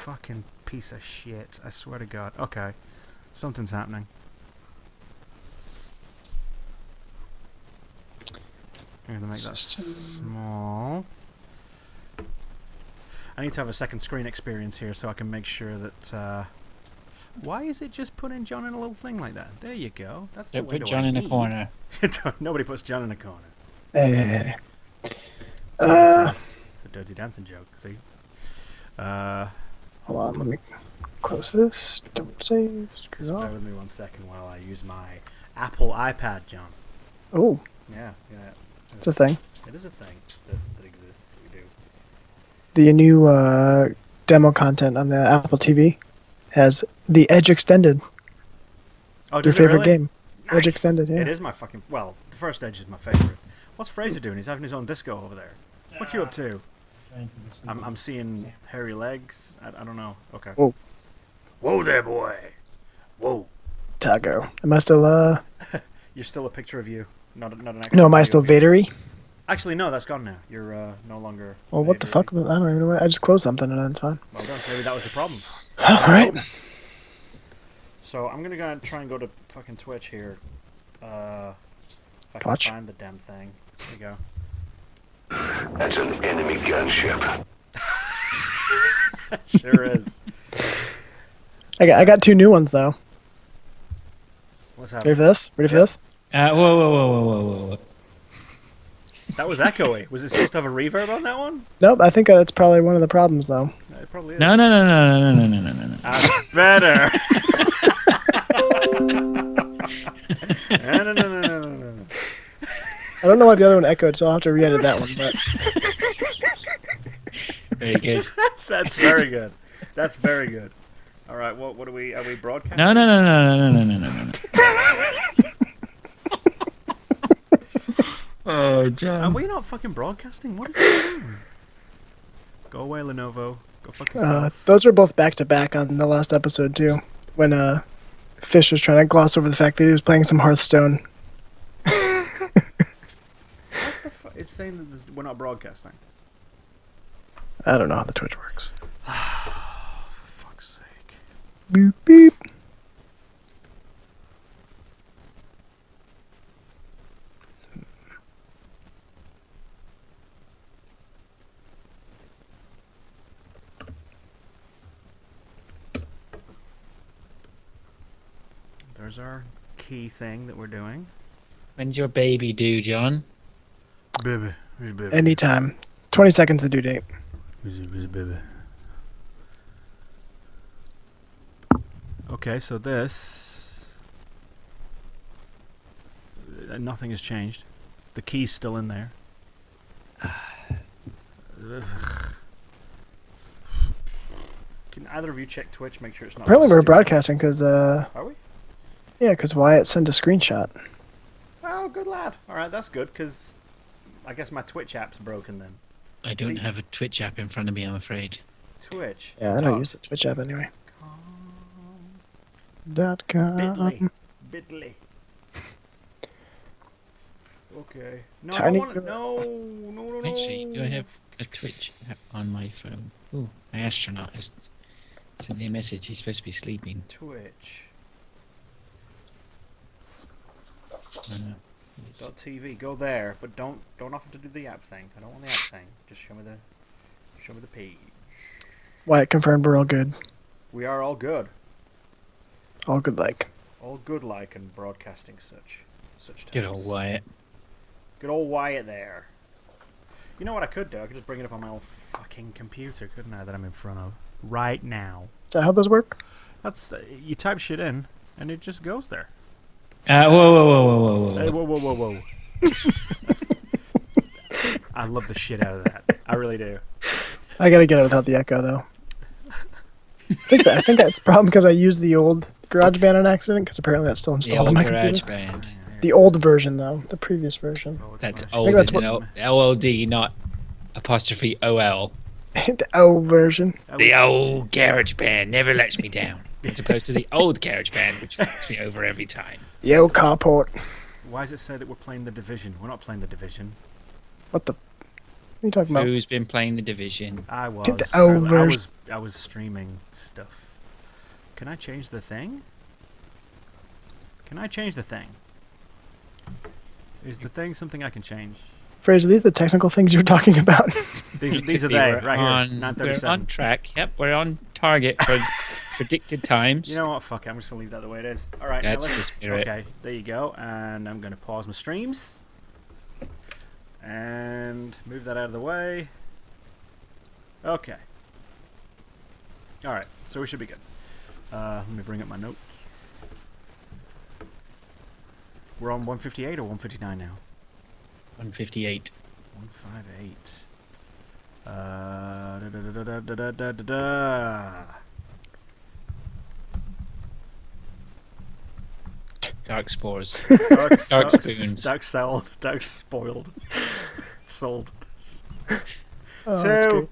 fucking piece of shit. I swear to God. Okay. Something's happening. I'm going to make that small. I need to have a second screen experience here so I can make sure that... why is it just putting John in a little thing like that? There you go. That's the window. Put John in a corner. Nobody puts John in a corner. Hey. It's a Dirty Dancing joke, see? Hold on, let me close this. Don't save. Screw Bear off. with me 1 second while I use my Apple iPad, John. Oh, Yeah. it's a thing. It is a thing that exists. We do. The new demo content on the Apple TV has the Edge Extended. Oh, Your does it favorite really? game. Nice. Edge Extended, yeah. It is my fucking... Well, the first Edge is my favorite. What's Fraser doing? He's having his own disco over there. What you up to? I'm seeing hairy legs. I don't know. Okay. Whoa. Whoa there, boy. Whoa. Taco. Am I still, You're still a picture of you. Not an actual... No, am I video still of you. Vadery? Actually, no, that's gone now. You're no longer... Well, what the Vadery. fuck? I don't even know. I just closed something and it's fine. Well done. Maybe that was the problem. Alright. So I'm gonna go try and go to fucking Twitch here. If I can Twitch? find the damn thing. There you go. That's an enemy gunship. Sure is. I got 2 new ones, though. What's Ready happening? for this? Ready for this? Whoa. That was echoey. Was it supposed to have a reverb on that one? Nope, I think that's probably one of the problems, though. It probably is. No. That's better. No. I don't know why the other one echoed, so I'll have to re-edit that one, but... Very good. That's very good. That's very good. All right. What are we broadcasting? No. Oh, John. Are we not fucking broadcasting? What is going on? Go away, Lenovo. Go fuck yourself. Those were both back-to-back on the last episode, too. When Fish was trying to gloss over the fact that he was playing some Hearthstone. What the fuck? It's saying that we're not broadcasting. I don't know how the Twitch works. For fuck's sake. Boop, beep. There's our key thing that we're doing. When's your baby due, John? Baby. Anytime. 20 seconds to due date. Baby. Okay, so this... nothing has changed. The key's still in there. Can either of you check Twitch, make sure it's not... Apparently we're stupid? broadcasting because, Are we? yeah, because Wyatt sent a screenshot. Oh, good lad. Alright, that's good, because I guess my Twitch app's broken then. I don't have a Twitch app in front of me, I'm afraid. Twitch. Yeah, I don't use the Twitch app anyway. .com. Bitly. Okay. No, Tiny I want no. Actually, do I have a Twitch app on my phone? Ooh, my astronaut has sent me a message. He's supposed to be sleeping. Twitch. He's- .tv. Go there, but don't offer to do the app thing. I don't want the app thing. Just show me the page. Wyatt confirmed we're all good. We are all good. All good like. All good like and broadcasting such Good times. old Wyatt. Good old Wyatt there. You know what I could do? I could just bring it up on my old fucking computer, couldn't I? That I'm in front of right now. Is that how those work? That's you type shit in and it just goes there. Whoa. Hey, whoa. I love the shit out of that. I really do. I gotta get it without the echo, though. I think that's a problem because I used the old GarageBand on accident, because apparently that's still The installed old on my garage computer. band. The old version, though. The previous version. That's fine. old, that's isn't it? OLD, not apostrophe OL. The old version. The old garage band never lets me down. As opposed to the old garage band, which fucks me over every time. The old carport. Why does it say that we're playing the Division? We're not playing the Division. What the... are you talking about? Who's been playing The Division? I was. Get the earlier. overs. I was streaming stuff. Can I change the thing? Can I change the thing? Is the thing something I can change? Fraser, these are the technical things you were talking about. These are We're they, right on- here. We're 9:37. on track. Yep, we're on target for predicted times. You know what? Fuck it. I'm just gonna leave that the way it is. All right. That's now the let's, spirit. Okay. There you go. And I'm gonna pause my streams and move that out of the way. Okay. All right. So we should be good. Let me bring up my notes. We're on 158 or 159 now. 158. 158. Da, da, da, da, da, da, da, da, da. Dark spores. Dark spoons. Dark spoiled. Sold. Oh, that's Two. great.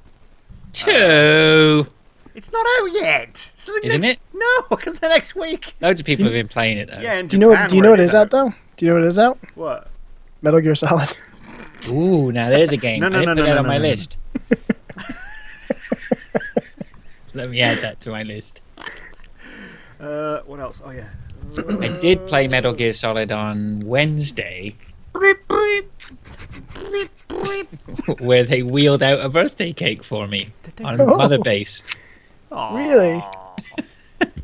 2. It's not out yet. It's the Isn't next, it? No, it comes out next week. Loads of people have been playing it though. Yeah, in Do you know Japan, what? Do you where know it what is out though? Do you know what is out? What? Metal Gear Solid. Ooh, now there's a game. No, no, I didn't no, put no, that no, on my no, no. list. Let me add that to my list. What else? Oh yeah. I did play Metal Gear Solid on Wednesday, where they wheeled out a birthday cake for me Did they? on Oh. Mother Base. Aw. Really?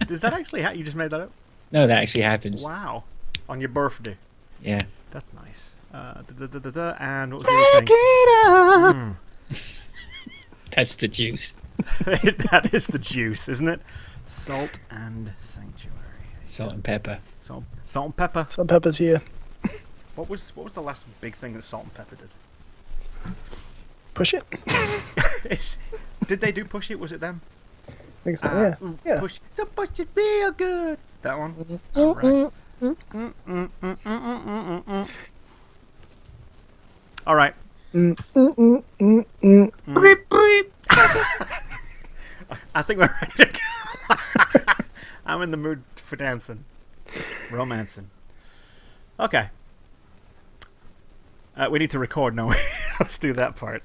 Does that actually happen? You just made that up? No, that actually happens. Wow. On your birthday. Yeah. That's nice. And what was the other thing? That's the juice. That is the juice, isn't it? Salt and Sanctuary. Salt and pepper. Salt and pepper. Some peppers here. What was the last big thing that Salt and Pepper did? Push it. Did they do Push It? Was it them? I think so. Yeah. Yeah. Push it real good. That one. All right. All right. I think we're ready to go. I'm in the mood for dancing. Romancing. Okay. We need to record, no? Let's do that part.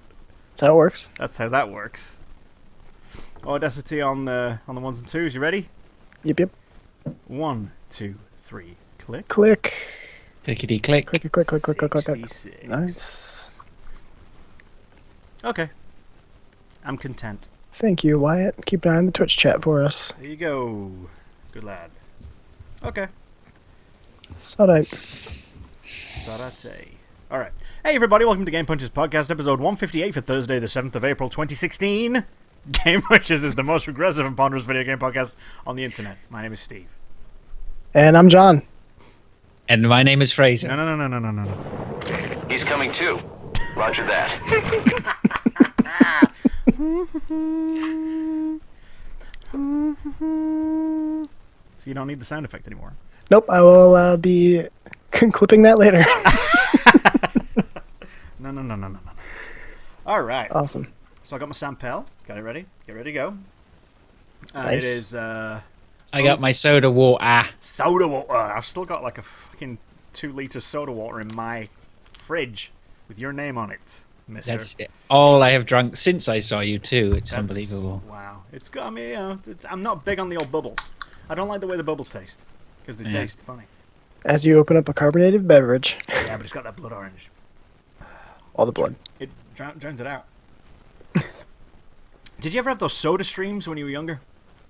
That's how it works. That's how that works. Audacity on the ones and twos. You ready? Yep, yep. 1, 2, 3. Click. Click. Clickety click. Click, click, click, click, click, click. 66. Nice. Okay. I'm content. Thank you, Wyatt. Keep an eye on the Twitch chat for us. There you go. Good lad. Okay. Alright. Sarate. All right. Hey, everybody. Welcome to GamePunchers Podcast, episode 158 for Thursday, the 7th of April, 2016. GamePunchers is the most progressive and ponderous video game podcast on the internet. My name is Steve. And I'm John. And my name is Fraser. No. He's coming too. Roger that. So you don't need the sound effect anymore. Nope, I will be clipping that later. No. All right. Awesome. So I got my Sampel. Got it ready. Get ready to go. Nice. It is I got my soda water. soda water. I've still got like a fucking 2-liter soda water in my fridge with your name on it, mister. That's all I have drunk since I saw you too. It's That's- unbelievable. Wow. It's got, I mean, you know, I'm not big on the old bubbles. I don't like the way the bubbles taste because they Yeah. taste funny. As you open up a carbonated beverage, Yeah, but it's got that blood orange. all the blood. It drowns it out. Did you ever have those soda streams when you were younger?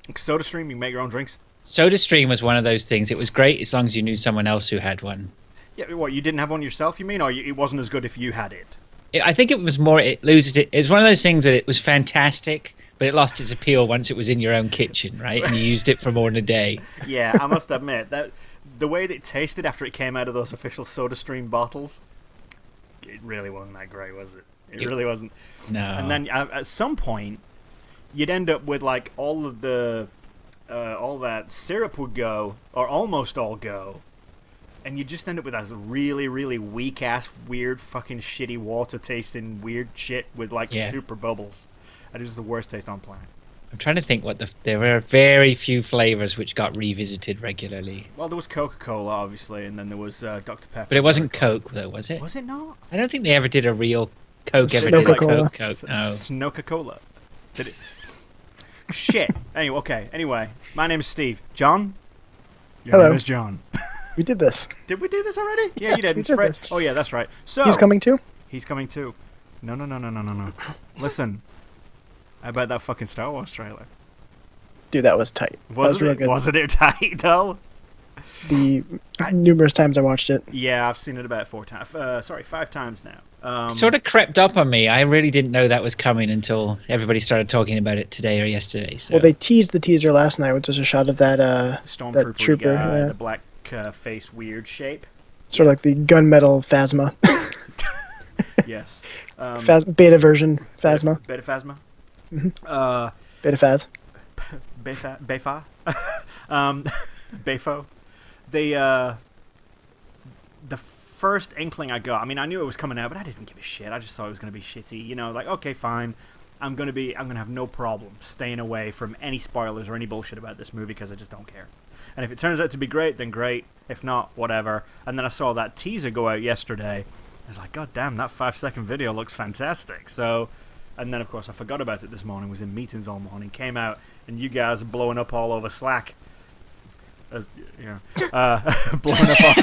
Like soda stream, you make your own drinks? Soda Stream was one of those things. It was great as long as you knew someone else who had one. Yeah, what, you didn't have one yourself, you mean? Or it wasn't as good if you had it? I think it was more. It loses it. It's one of those things that it was fantastic, but it lost its appeal once it was in your own kitchen, right? And you used it for more than a day. Yeah, I must admit, that the way that it tasted after it came out of those official soda stream bottles, it really wasn't that great, was it? It really wasn't. No. And then at some point, you'd end up with like all of the, all that syrup would go, or almost all go, and you just end up with that really, really weak ass, weird, fucking shitty water tasting weird shit with like super bubbles. That is the worst taste on planet. I'm trying to think there were very few flavors which got revisited regularly. Well, there was Coca-Cola, obviously, and then there was Dr. Pepper. But it wasn't Coke, though, was it? Was it not? I don't think they ever did a real Coke ever did a Snow-Coca-Cola. Coke. Oh. Snow-Coca-Cola. Did it? Shit. Anyway, okay. Anyway, my name is Steve. John? Your Hello. name is John. We did this. Did we do this already? Yeah, Yes, you did. we did this. Oh, yeah, that's right. So He's coming too? He's coming too. No. Listen. I bet that fucking Star Wars trailer. Dude, that was tight. That was real good. Wasn't it tight, though? The numerous times I watched it. Yeah, I've seen it about 5 times now. Sort of crept up on me. I really didn't know that was coming until everybody started talking about it today or yesterday. So. Well, they teased the teaser last night, which was a shot of that The Stormtrooper that trooper, guy, yeah. the black face weird shape. Sort of like the gunmetal Phasma. Yes. Beta version Phasma. Beta Phasma. Beta Phaz. Befa. Befo. The first inkling I got, I mean, I knew it was coming out, but I didn't give a shit. I just thought it was going to be shitty. You know, like, okay, fine. I'm going to have no problem staying away from any spoilers or any bullshit about this movie because I just don't care. And if it turns out to be great, then great. If not, whatever. And then I saw that teaser go out yesterday. I was like, God damn, that 5-second video looks fantastic. So, and then of course I forgot about it this morning, was in meetings all morning, came out, and you guys are blowing up all over Slack. As, you know, blowing up all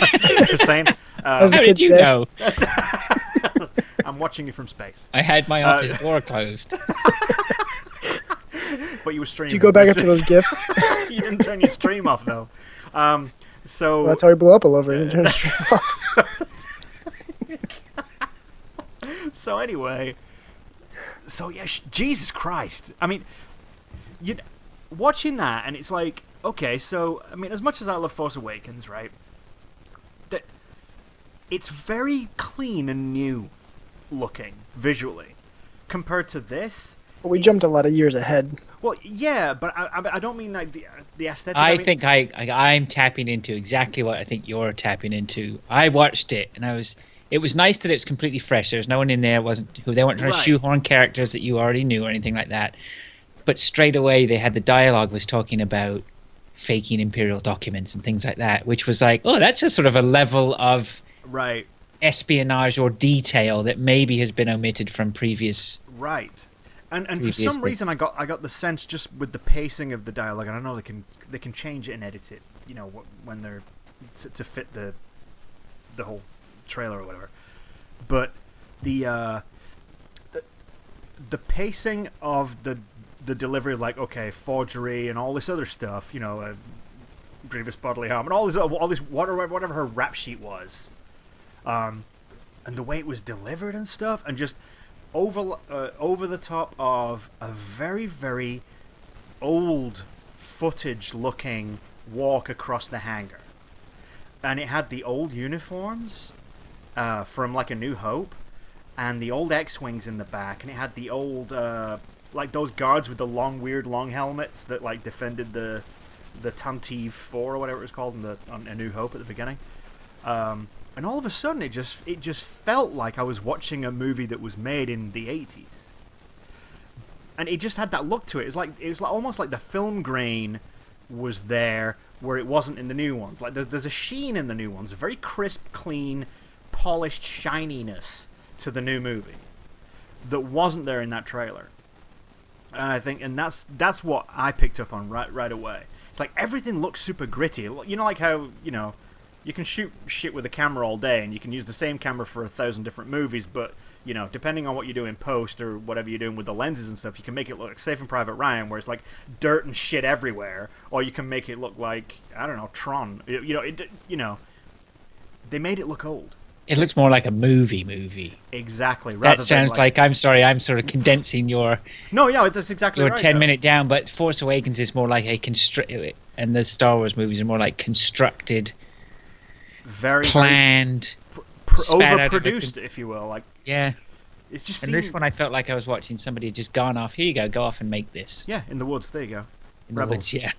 saying, As the How kids did you say. know? I'm watching you from space. I had my office door closed. But you were streaming. Did you go back after those gifs? You didn't turn your stream off, though. So Well, that's how he blew up all over. He didn't turn his stream off. So anyway, yeah, Jesus Christ. I mean, you watching that, and it's like, okay, so, I mean, as much as I love Force Awakens, right, that it's very clean and new looking, visually, compared to this. Well, we jumped a lot of years ahead. Well, yeah, but I don't mean, like, the aesthetic. I mean, think I'm tapping into exactly what I think you're tapping into. I watched it, and it was nice that it was completely fresh. There was no one in there they weren't trying to Right. shoehorn characters that you already knew or anything like that. But straight away, they had the dialogue was talking about faking imperial documents and things like that, which was like, oh, that's a sort of a level of Right. espionage or detail that maybe has been omitted from previous. Right. And for Previously. some reason I got the sense just with the pacing of the dialogue, and I know they can change it and edit it, you know, when they're to fit the whole trailer or whatever. But the pacing of the delivery, like, okay, forgery and all this other stuff, you know, grievous bodily harm and all this whatever her rap sheet was, and the way it was delivered and stuff, and just over the top of a very, very old footage looking walk across the hangar. And it had the old uniforms from like A New Hope, and the old X-Wings in the back, and it had the old like those guards with the weird long helmets that like defended the Tantive 4 or whatever it was called on A New Hope at the beginning. And all of a sudden, it just felt like I was watching a movie that was made in the 80s, and it just had that look to it. It was like almost like the film grain was there where it wasn't in the new ones. Like there's a sheen in the new ones, a very crisp, clean, polished shininess to the new movie that wasn't there in that trailer. And I think, and that's what I picked up on right away. It's like everything looks super gritty. You know, like how, you know, you can shoot shit with a camera all day, and you can use the same camera for 1,000 different movies, but, you know, depending on what you do in post or whatever you're doing with the lenses and stuff, you can make it look like Saving Private Ryan, where it's like dirt and shit everywhere, or you can make it look like, I don't know, Tron. You know, they made it look old. It looks more like a movie. Exactly. That sounds like I'm sorry, I'm sort of condensing your No, yeah, that's exactly right. 10-minute down, but Force Awakens is more like and the Star Wars movies are more like constructed, very planned, spat out of a overproduced, if you will. Like, yeah. it's just. And this one, I felt like I was watching somebody had just gone off. Here you go off and make this. Yeah, in the woods. There you go. In the Rebels. woods, yeah.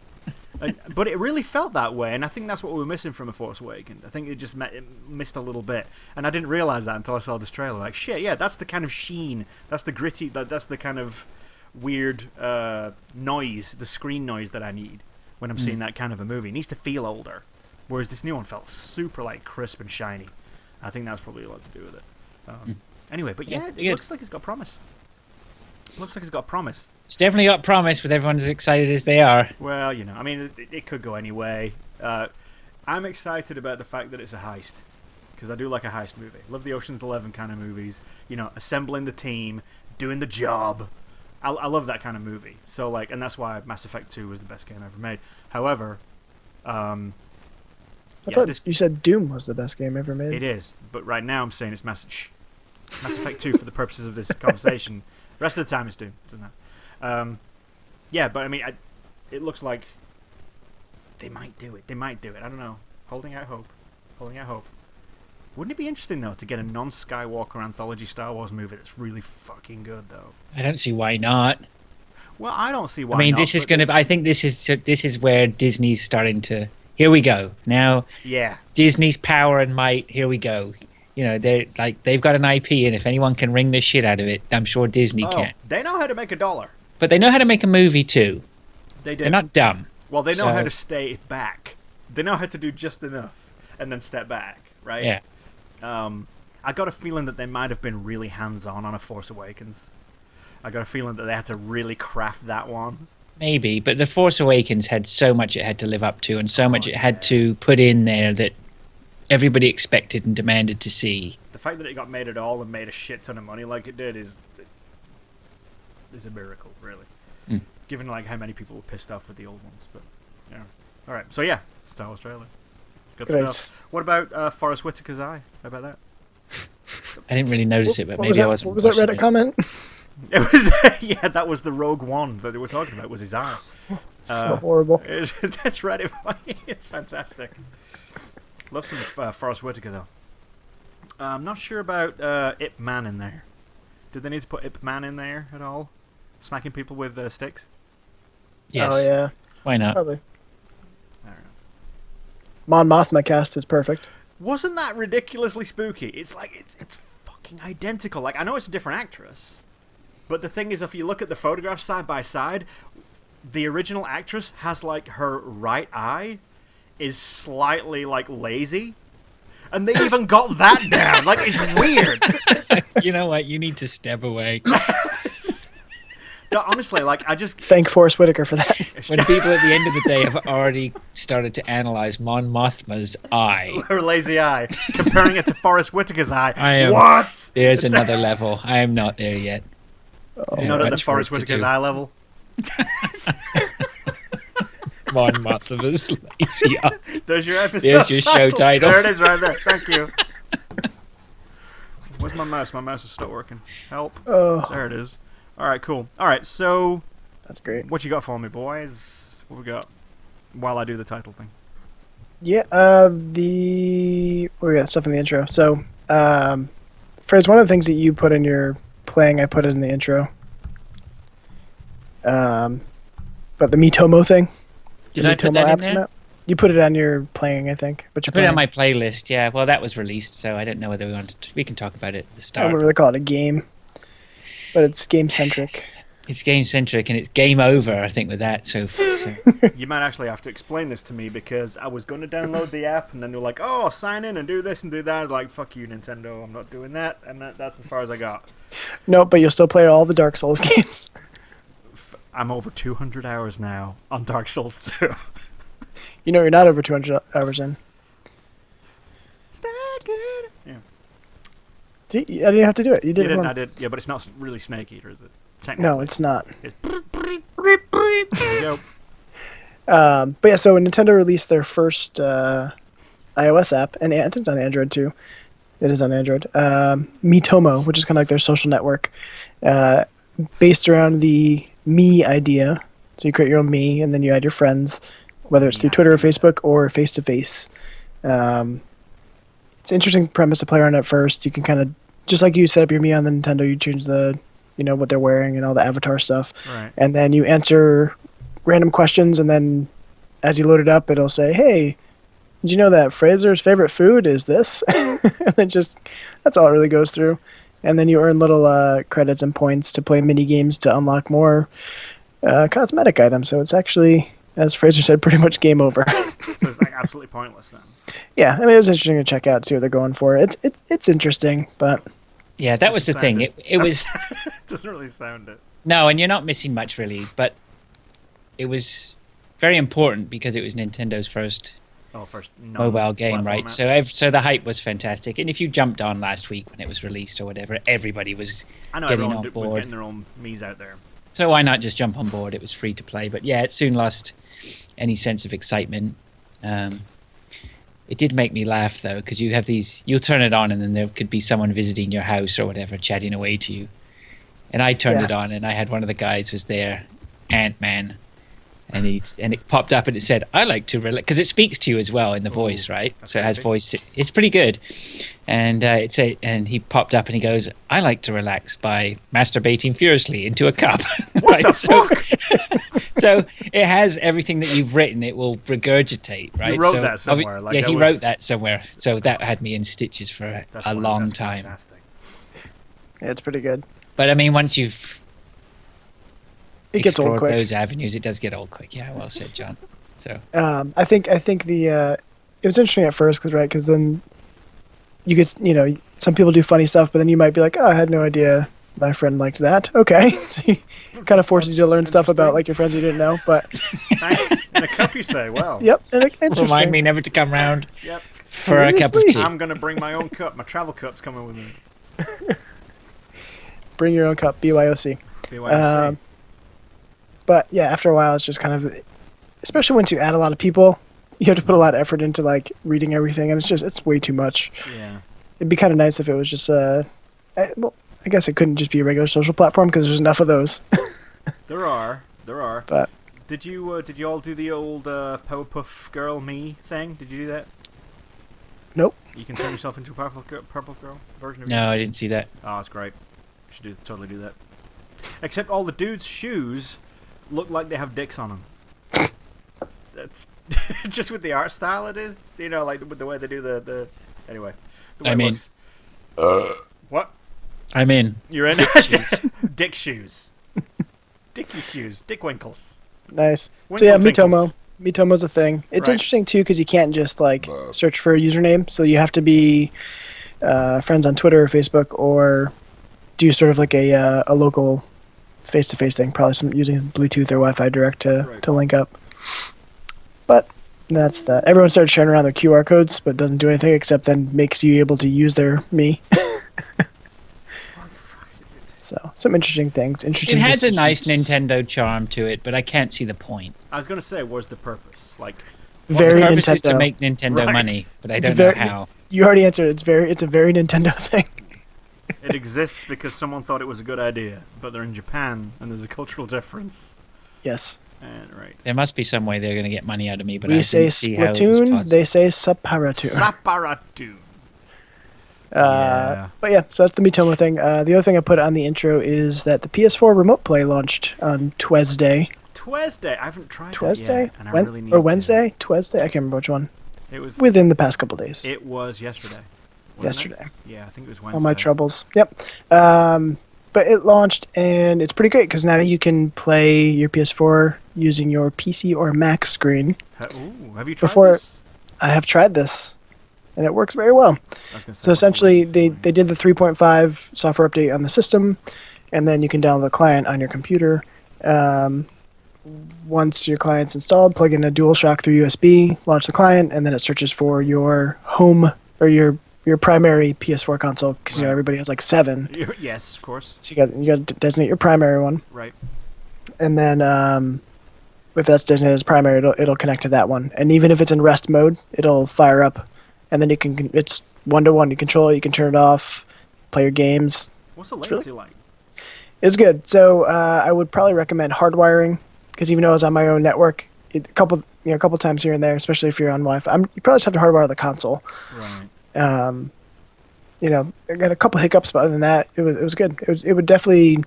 But it really felt that way, and I think that's what we were missing from A Force Awakens. I think it missed a little bit, and I didn't realize that until I saw this trailer. Like, shit, yeah, that's the kind of sheen, that's the gritty, that's the kind of weird noise, the screen noise that I need when I'm seeing that kind of a movie. It needs to feel older, whereas this new one felt super like crisp and shiny. I think that's probably a lot to do with it. Anyway, but yeah, it good. looks like it's got promise. Looks like it's got promise. It's definitely got promise with everyone as excited as they are. Well, you know, I mean, it could go any way. I'm excited about the fact that it's a heist. Because I do like a heist movie. Love the Ocean's 11 kind of movies. You know, assembling the team, doing the job. I love that kind of movie. So, like, and that's why Mass Effect 2 was the best game ever made. However, I thought you said Doom was the best game ever made. it is. But right now I'm saying it's Mass Effect 2 for the purposes of this conversation. The rest of the time it's Doom. Doesn't matter. Yeah, but I mean, it looks like they might do it. They might do it. I don't know. Holding out hope. Holding out hope. Wouldn't it be interesting, though, to get a non-Skywalker anthology Star Wars movie that's really fucking good, though? I don't see why not. Well, I don't see why I mean, not, this is but going to. I think this is where Disney's starting to. Here we go. Now, Yeah. Disney's power and might. Here we go. You know, they've got an IP, and if anyone can wring the shit out of it, I'm sure Disney can. They know how to make a dollar. But they know how to make a movie too. They do. They're not dumb. Well, they know So- how to stay back. They know how to do just enough and then step back, right? Yeah. I got a feeling that they might have been really hands-on on A Force Awakens. I got a feeling that they had to really craft that one. Maybe, but The Force Awakens had so much it had to live up to, and so much it had to put in there that everybody expected and demanded to see. The fact that it got made at all and made a shit ton of money like it did is a miracle, really. Mm. Given like how many people were pissed off with the old ones, but yeah. All right, so yeah, Star Wars trailer. Good Nice. stuff. What about Forrest Whitaker's eye? How about that? I didn't really notice it, but What maybe was that, I wasn't. what was that watching Reddit it. comment? It was yeah, that was the Rogue One that they were talking about. Was his eye? So horrible. That's right. It's fantastic. Love some Forrest Whitaker though. I'm not sure about Ip Man in there. Did they need to put Ip Man in there at all? Smacking people with sticks? Yes. Oh yeah, Why not? probably. I don't know. Mon Mothma cast is perfect. Wasn't that ridiculously spooky? It's like it's fucking identical. Like I know it's a different actress, but the thing is, if you look at the photographs side by side, the original actress has like her right eye is slightly like lazy, and they even got that down. Like it's weird. You know what? You need to step away. No, honestly, like I just Thank Forrest Whitaker for that. When people at the end of the day have already started to analyze Mon Mothma's eye. her lazy eye, comparing it to Forrest Whitaker's eye. I am- What? There's another level. I am not there yet. You're not at the Much Forrest work to Whitaker's do. eye level. Mon Mothma's lazy eye. There's your episode. There's your show title. There it is, right there. Thank you. Where's my mouse? My mouse is still working. Help. Oh, There it is. All right, cool. All right, so that's great. what you got for me, boys? What we got? While I do the title thing. Yeah, we got stuff in the intro. So, Fraser, one of the things that you put in your playing, I put it in the intro. But the Miitomo thing. Did the I put Miitomo that in app there? came out. You put it on your playing, I think. But I put it on my playlist, yeah. Well, that was released, so I don't know whether we can talk about it at the I start. don't really call it a game, but it's game centric. It's game-centric, and it's game over, I think, with that. So You might actually have to explain this to me because I was going to download the app and then they're like, oh, sign in and do this and do that. I was like, fuck you, Nintendo. I'm not doing that. And that's as far as I got. No, but you'll still play all the Dark Souls games. I'm over 200 hours now on Dark Souls 2. You know you're not over 200 hours in. Yeah. I didn't have to do it. You did it. I did. Yeah, but it's not really Snake Eater, is it? No, it's not. It's there you go. But yeah, so when Nintendo released their first iOS app, and I think it's on Android too. It is on Android. Miitomo, which is kind of like their social network, based around the Me idea. So you create your own Me, and then you add your friends, whether it's through Twitter or Facebook or face to face. It's an interesting premise to play around at first. You can kind of, just like you set up your Me on the Nintendo, you change the, what they're wearing and all the avatar stuff. Right. And then you answer random questions, and then as you load it up, it'll say, hey, did you know that Fraser's favorite food is this? And then that's all it really goes through. And then you earn little credits and points to play mini games to unlock more cosmetic items. So it's actually, as Fraser said, pretty much game over. So it's like absolutely pointless then. Yeah, I mean, it was interesting to check out, see what they're going for. It's interesting, but Yeah, that was the thing. It was doesn't really sound it. no, and you're not missing much really, but it was very important because it was Nintendo's first First mobile game, right? platform So the hype was fantastic, and if you jumped on last week when it was released or whatever, everybody was I know getting everyone on was board. getting their own Mii's out there. So why not just jump on board? It was free to play, but yeah, it soon lost any sense of excitement. It did make me laugh though, because you have you'll turn it on, and then there could be someone visiting your house or whatever, chatting away to you. And I turned it on, and I had one of the guys was there, Ant-Man. And it popped up and it said, "I like to relax," because it speaks to you as well in the voice, right? So it has voice. It's pretty good. And and he popped up and he goes, "I like to relax by masturbating furiously into a cup." What the fuck? So it has everything that you've written. It will regurgitate, right? You wrote that somewhere. Like, he wrote that somewhere. So that had me in stitches for a long time. Fantastic. Yeah, it's pretty good. But I mean, once you've It gets old explored quick. those avenues, it does get old quick. Yeah, well said, John. So I think the it was interesting at first because then you get some people do funny stuff, but then you might be like, oh, I had no idea my friend liked that. Okay, kind of forces you to learn stuff about like your friends you didn't know. But Nice. In a cup, you say? Well. yep, and interesting. remind me never to come round Yep. for a cup of Seriously? tea. I'm gonna bring my own cup. My travel cup's coming with me. Bring your own cup, BYOC. BYOC. But yeah, after a while, it's just kind of, especially once you add a lot of people, you have to put a lot of effort into like reading everything, and it's way too much. Yeah. It'd be kind of nice if it was just I guess it couldn't just be a regular social platform because there's enough of those. There are. But Did you all do the old Powerpuff Girl me thing? Did you do that? nope. You can turn yourself into a purple girl version of No, I didn't see that. Oh, that's great. You should totally do that. Except all the dudes' shoes look like they have dicks on them. That's just with the art style it is. Like with the way they do the anyway. The way it looks. What? I'm in. You're in? Dick shoes. Dick shoes. Dicky shoes. Dick winkles. Nice. Winkle So yeah, tinkles. Mitomo's a thing. It's Right. interesting too because you can't just like search for a username, so you have to be friends on Twitter or Facebook, or do sort of like a local face-to-face thing, probably using Bluetooth or Wi-Fi direct to link up. But that's that. Everyone started sharing around their QR codes, but doesn't do anything except then makes you able to use their me. So some interesting things. Interesting. It has a nice decisions. Nintendo charm to it, but I can't see the point. I was gonna say, what's the purpose? Like, Very the purpose is to Nintendo. make Nintendo Right. money, but I It's don't very- know how. You already answered. It's a very Nintendo thing. it exists because someone thought it was a good idea, but they're in Japan and there's a cultural difference. Yes. And right. There must be some way they're going to get money out of me, but I We say didn't see how it was Splatoon, possible. they say Saparatoon. Saparatu. Yeah. But yeah, so that's the Mitomo thing. The other thing I put on the intro is that the PS4 Remote Play launched on Tuesday. Tuesday. I haven't tried that Tuesday? yet, and I really need or to. Wednesday? Tuesday? I can't remember which one. It was Within the past couple days. It was yesterday. wasn't Yesterday. it? Yeah, I think it was Wednesday. All my troubles. Yep. But it launched, and it's pretty great because now you can play your PS4 using your PC or Mac screen. Ooh, have you tried Before- this? I have tried this, and it works very well. I was gonna say, So what's the essentially, latest they thing? did the 3.5 software update on the system, and then you can download the client on your computer. Once your client's installed, plug in a DualShock through USB, launch the client, and then it searches for your home or your primary PS4 console because Right. everybody has like 7. Yes, of course. So you got to designate your primary one, Right. and then if that's designated as primary, it'll connect to that one. And even if it's in rest mode, it'll fire up, and then it's 1-to-1. You control it, you can turn it off, play your games. What's the It's latency like? It's good. So I would probably recommend hardwiring because even though I was on my own network, a couple times here and there, especially if you're on Wi-Fi, you probably just have to hardwire the console. Right. I got a couple hiccups, but other than that, it was good. It would definitely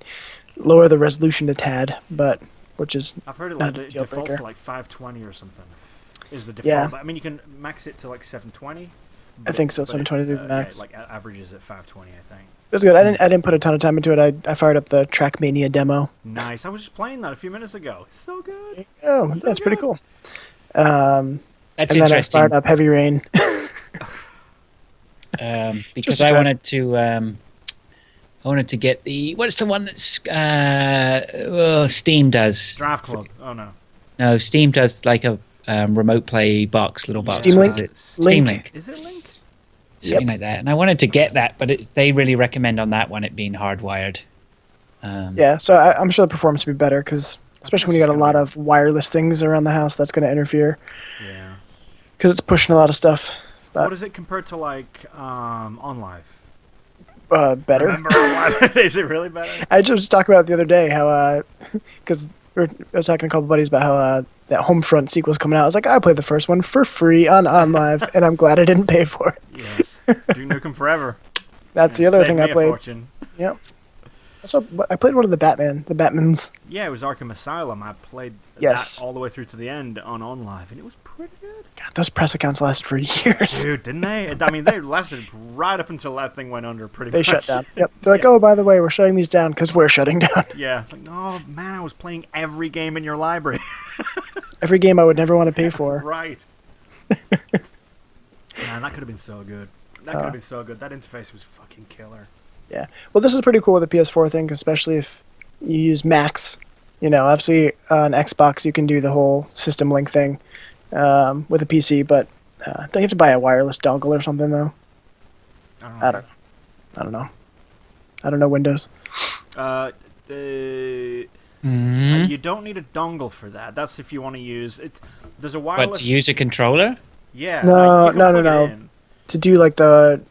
lower the resolution a tad, but which is I've heard it not like a it deal defaults breaker. to like 520 or something. Is the default? Yeah. But, I mean, you can max it to like 720. I think so, but 720 is the yeah, max. like averages at 520, I think. It was good. I didn't put a ton of time into it. I fired up the Trackmania demo. Nice. I was just playing that a few minutes ago. It's so good. Oh, So that's pretty good. cool. That's And then I interesting. fired up Heavy Rain. Because Just a I try. wanted to I wanted to get what's the one that's Steam does? Draft Club. Oh no. No, Steam does like a remote play little box. Steam What Link? is it? Link. Steam Link. Is it Link? Something like that. And I wanted to get that, but they really recommend on that one it being hardwired. Yeah, so I'm sure the performance will be better because, especially when you got a lot of wireless things around the house, that's going to interfere Yeah. because it's pushing a lot of stuff. What is it compared to like on live? Better. Remember on live? Is it really better? I just was talking about it the other day how, because I was talking to a couple buddies about how that Homefront sequel's coming out. I was like, I played the first one for free on live, and I'm glad I didn't pay for it. Yes. Duke Nukem Forever. That's the other Saved thing me I a played. fortune. Yep. So I played one of the Batmans. Yeah, it was Arkham Asylum. I played Yes. that all the way through to the end on live, and it was pretty good. God, those press accounts lasted for years. Dude, didn't they? I mean, they lasted right up until that thing went under pretty They much. shut down. Yep. They're like, oh, by the way, we're shutting these down because we're shutting down. Yeah, it's like, oh man, I was playing every game in your library. Every game I would never want to pay for. Right. Man, that could have been so good. That could have been so good. That interface was fucking killer. Yeah. Well, this is pretty cool with the PS4 thing, especially if you use Max. You know, obviously on Xbox you can do the whole system link thing with a PC, but don't you have to buy a wireless dongle or something though? I don't know. I don't know Windows. You don't need a dongle for that. That's if you want to use it. There's a wireless. What, to use a controller? Yeah. No, you can no, plug no, it no. in. To do like to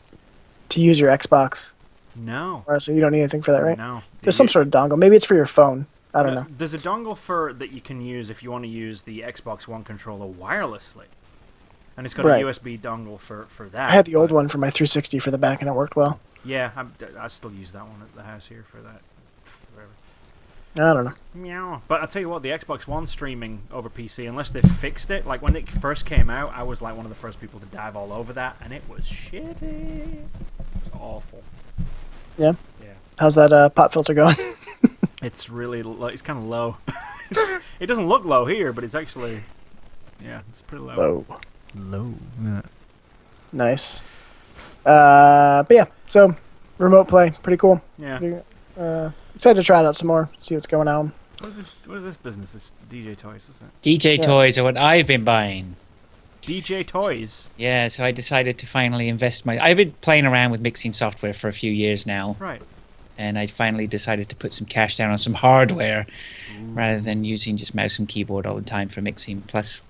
use your Xbox. No. So you don't need anything for that, right? No. There's some sort of dongle. Maybe it's for your phone. I don't know. There's a dongle for that you can use if you want to use the Xbox One controller wirelessly, and it's got Right. a USB dongle for that. I had the old but- one for my 360 for the back, and it worked well. Yeah, I still use that one at the house here for that. Forever. I don't know. Meow. But I'll tell you what, the Xbox One streaming over PC, unless they fixed it, like when it first came out, I was like one of the first people to dive all over that, and it was shitty. It was awful. Yeah. Yeah. How's that pop filter going? It's really it's kind of low. It doesn't look low here, but it's actually, yeah, it's pretty low. Whoa. Low. Yeah. Nice. But yeah, so remote play, pretty cool. Yeah. Excited to try it out some more, see what's going on. What is this business? This DJ Toys, is it? DJ Yeah. toys are what I've been buying. DJ Toys. Yeah, so I decided to finally invest I've been playing around with mixing software for a few years now, Right. and I finally decided to put some cash down on some hardware rather than using just mouse and keyboard all the time for mixing. Plus,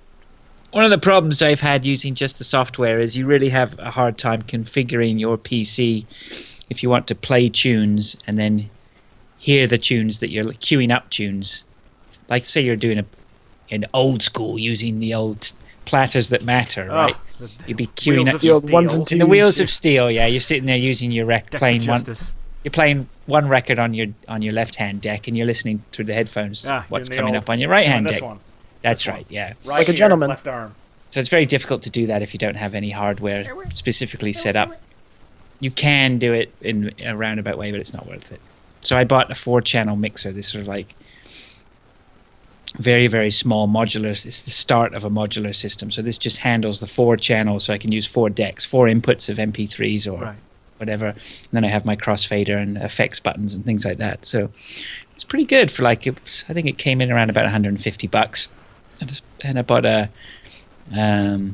one of the problems I've had using just the software is you really have a hard time configuring your PC if you want to play tunes and then hear the tunes that you're queuing up tunes. Like, say you're doing an old school using the old platters that matter, right? You'd be queuing Wheels up of The old Steel. ones and twos. the wheels of steel. Yeah, you're sitting there using your Decks of playing one. Justice. You're playing one record on your left hand deck, and you're listening through the headphones. Ah, What's doing the coming old- up on your right hand doing this deck? one. That's This right. one. Yeah. Right Like a here, gentleman. Left arm. So it's very difficult to do that if you don't have any hardware specifically set up. You can do it in a roundabout way, but it's not worth it. So I bought a 4-channel mixer. This sort of like very, very small modular. It's the start of a modular system. So this just handles the 4 channels, so I can use 4 decks, 4 inputs of MP3s or Right. whatever. And then I have my crossfader and effects buttons and things like that. So it's pretty good for I think it came in around about $150. And I bought a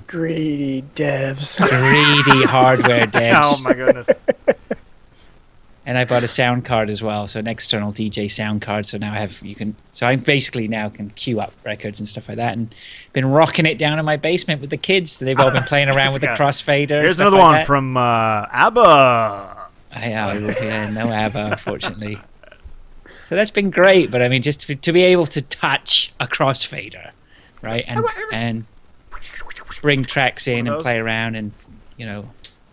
Greedy devs. greedy hardware devs. Oh my goodness. And I bought a sound card as well, so an external DJ sound card. So now I basically now can queue up records and stuff like that, and been rocking it down in my basement with the kids. They've all been playing around with the crossfader. Here's stuff another like one that. from ABBA. Yeah, no ABBA, unfortunately. So that's been great, but I mean, just to be able to touch a crossfader, right, and bring tracks in and those? play around, and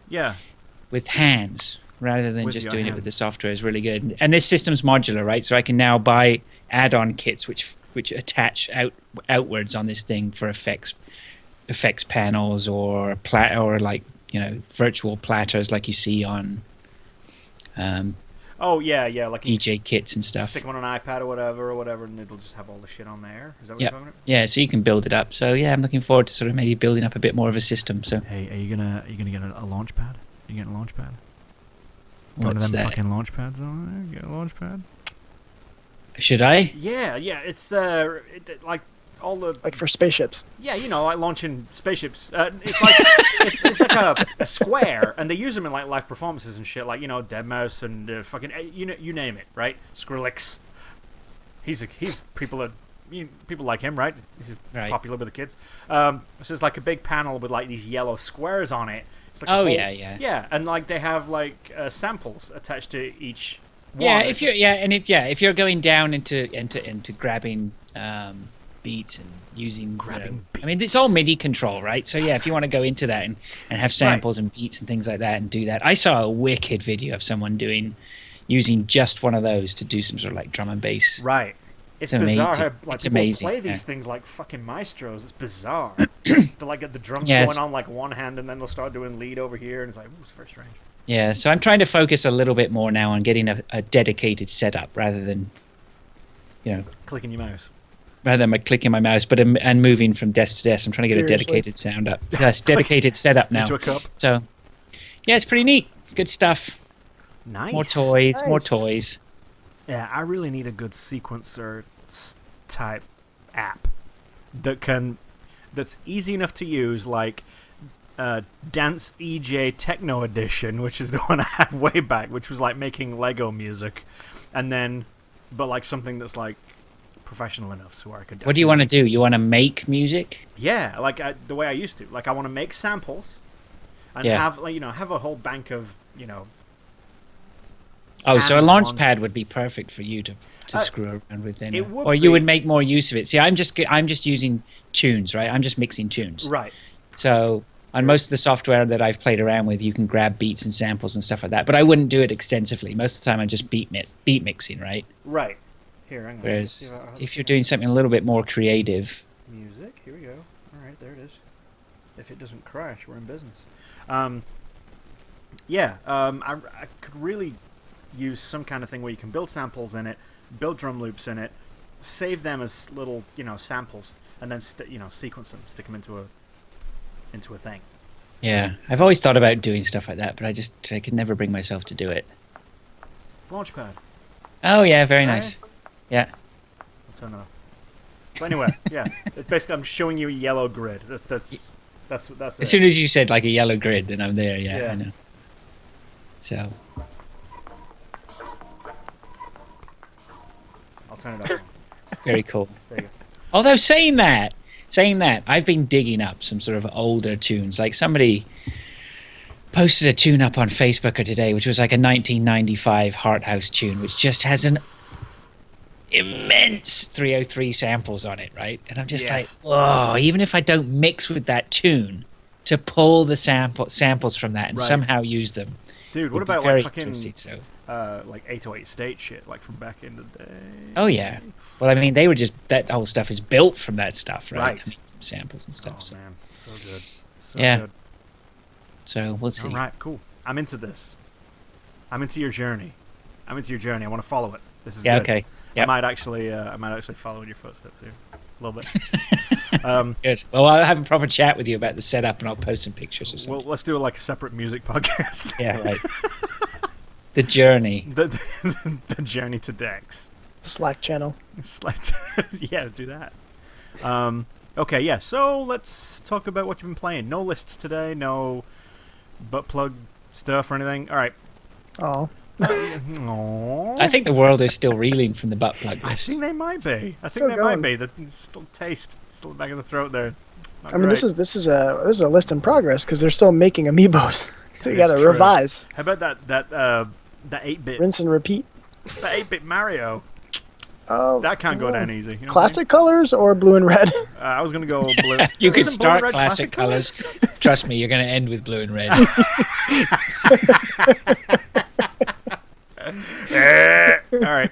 Yeah. with hands rather than With just your doing it with the hands. software is really good. And this system's modular, right? So I can now buy add-on kits which attach outwards on this thing for effects panels or virtual platters like you see on Oh yeah, like you DJ kits and stuff. stick them on an iPad or whatever, and it'll just have all the shit on there. Is that what you're talking about? Yeah, so you can build it up. So yeah, I'm looking forward to sort of maybe building up a bit more of a system. So Hey, are you gonna get a launch pad? Are you getting a launch pad? Go to What's them that? fucking launch pads on there. Get a launch pad. Should I? Yeah. It's like all the Like for spaceships. yeah, like launching spaceships. It's like it's like a square, and they use them in like live performances and shit, like Deadmau5 and fucking you name it, right? Skrillex. He's people like him, right? He's Right. popular with the kids. So it's like a big panel with like these yellow squares on it. It's like a Oh, whole- yeah. yeah, and like they have like samples attached to each. Yeah, one. if you're going down into grabbing beats and using Grabbing I mean, it's all MIDI control, right? So yeah, if you want to go into that and have samples and beats and things like that and do that, I saw a wicked video of someone using just one of those to do some sort of like drum and bass. Right. It's It's bizarre amazing. how like It's people amazing, play these yeah. things like fucking maestros. It's bizarre. They like get the drums Yes. going on like one hand, and then they'll start doing lead over here, and it's like, ooh, it's very strange. Yeah, so I'm trying to focus a little bit more now on getting a dedicated setup rather than Clicking your mouse. clicking my mouse, but and moving from desk to desk. I'm trying to get Seriously. a dedicated sound up. Yes, dedicated setup now. Into a cup. So, yeah, it's pretty neat. Good stuff. Nice. More toys, more Nice. toys. Yeah, I really need a good sequencer type app that's easy enough to use, like Dance EJ Techno Edition, which is the one I had way back, which was like making Lego music, and then, but like something that's like professional enough so I could. What do you want to do? You want to make music? Yeah, like the way I used to. Like I want to make samples, and Yeah. have like have a whole bank of Oh, so a And launch ones. pad would be perfect for you to Uh, screw around with then. it would Or you be. would make more use of it. See, I'm just using tunes, right? I'm just mixing tunes. right. So on most of the software that I've played around with, you can grab beats and samples and stuff like that. But I wouldn't do it extensively. Most of the time, I'm just beat mixing, right? Right. Here, hang on. Whereas See I have if you're doing something a little bit more creative, music, here we go. All right, there it is. If it doesn't crash, we're in business. I could really use some kind of thing where you can build samples in it, build drum loops in it, save them as little samples, and then sequence them, stick them into a thing. yeah, I've always thought about doing stuff like that, but I could never bring myself to do it. Launchpad. Oh yeah, very Right? nice. Yeah. I'll turn it off. But anyway, yeah. Basically, I'm showing you a yellow grid. That's As it. soon as you said like a yellow grid, then I'm there. Yeah, Yeah. I know. So I'll turn it off. very cool. There you go. Although saying that, I've been digging up some sort of older tunes. Like somebody posted a tune up on Facebook today, which was like a 1995 Heart House tune, which just has an immense 303 samples on it, right? And I'm just Yes. like, oh, even if I don't mix with that tune, to pull the samples from that and Right. somehow use them. Dude, what would be about very like fucking interesting, so. like 808 state shit, like from back in the day? Oh yeah. Well, I mean, they were just that whole stuff is built from that stuff, right? Right. I mean, samples and stuff. Oh So, man, so good. So Yeah. good. so we'll see. All right, cool. I'm into this. I'm into your journey. I want to follow it. This is Yeah. good. Okay. I Yep. might actually follow in your footsteps here a little bit. Good. Well, I'll have a proper chat with you about the setup, and I'll post some pictures or Well, something. let's do like a separate music podcast. Yeah. Right. The journey. the journey to Dex. Slack channel. It's like, yeah, do that. Okay, yeah. So let's talk about what you've been playing. No lists today. No butt plug stuff or anything. All right. Oh, Aww. I think the world is still reeling from the butt plug I list. think they might be. I think Still they going. might be. The still taste, still back in the throat there. Not I mean, this great. is a list in progress because they're still making amiibos, so you It's got to true. revise, How about that 8-bit rinse and repeat. that 8-bit Mario? Oh, That can't go yeah. down easy. You know what Classic colors or blue and red? I mean? I was gonna go blue. You could Isn't blue and start red classic colors. Trust me, you're going to end with blue and red. All right.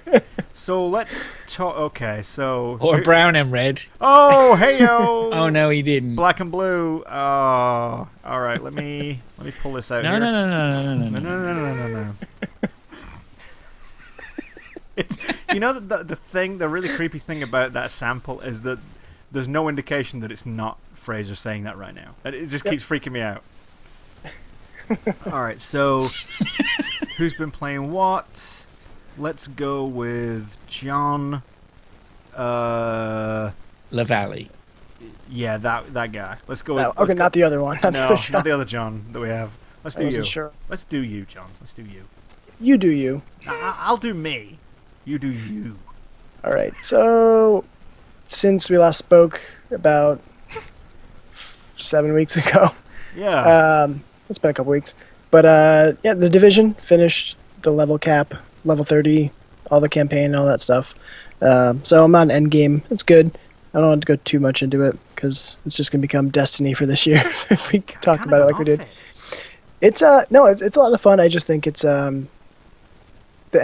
So let's talk. Okay. So. Or brown and red. Oh, hey yo. Oh no, he didn't. Black and blue. Oh. All right. Let me pull this out. No, here. no, no, no, no, no, No, no. no, no, no, no, no. It's the really creepy thing about that sample is that there's no indication that it's not Fraser saying that right now. It just keeps freaking me out. All right, so Who's been playing what? Let's go with John. La Valley. Yeah, that guy. Let's go. No, With, okay, not the other one. Not the other not the other John that we have. Let's I do wasn't you. sure. Let's do you, John. Let's do you. You do you. I'll do me. You do you. All right. So, since we last spoke about 7 weeks ago, Yeah. it's been a couple weeks. But yeah, the Division finished the level cap, level 30, all the campaign, all that stuff. So I'm on endgame. It's good. I don't want to go too much into it because it's just gonna become Destiny for this year if we talk about it like we did. It's no, it's a lot of fun. I just think it's the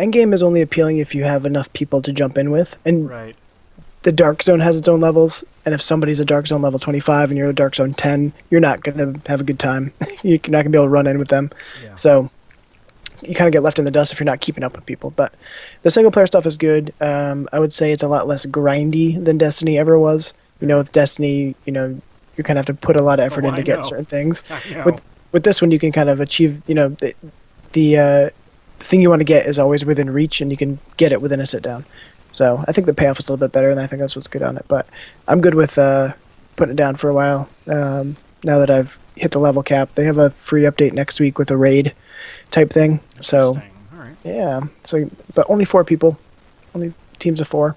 end game is only appealing if you have enough people to jump in with, and Right. the Dark Zone has its own levels. And if somebody's a Dark Zone level 25 and you're a Dark Zone 10, you're not gonna have a good time. You're not gonna be able to run in with them. Yeah. So you kind of get left in the dust if you're not keeping up with people. But the single player stuff is good. I would say it's a lot less grindy than Destiny ever was. You know, with Destiny, you know, you kind of have to put a lot of effort Oh, in to I get know. certain things. I know. With this one, you can kind of achieve, you know, the thing you want to get is always within reach, and you can get it within a sit down. So I think the payoff is a little bit better, and I think that's what's good on it. But I'm good with putting it down for a while. Now that I've hit the level cap, they have a free update next week with a raid type thing. So Interesting. All right. yeah, so but only 4 people, only teams of 4.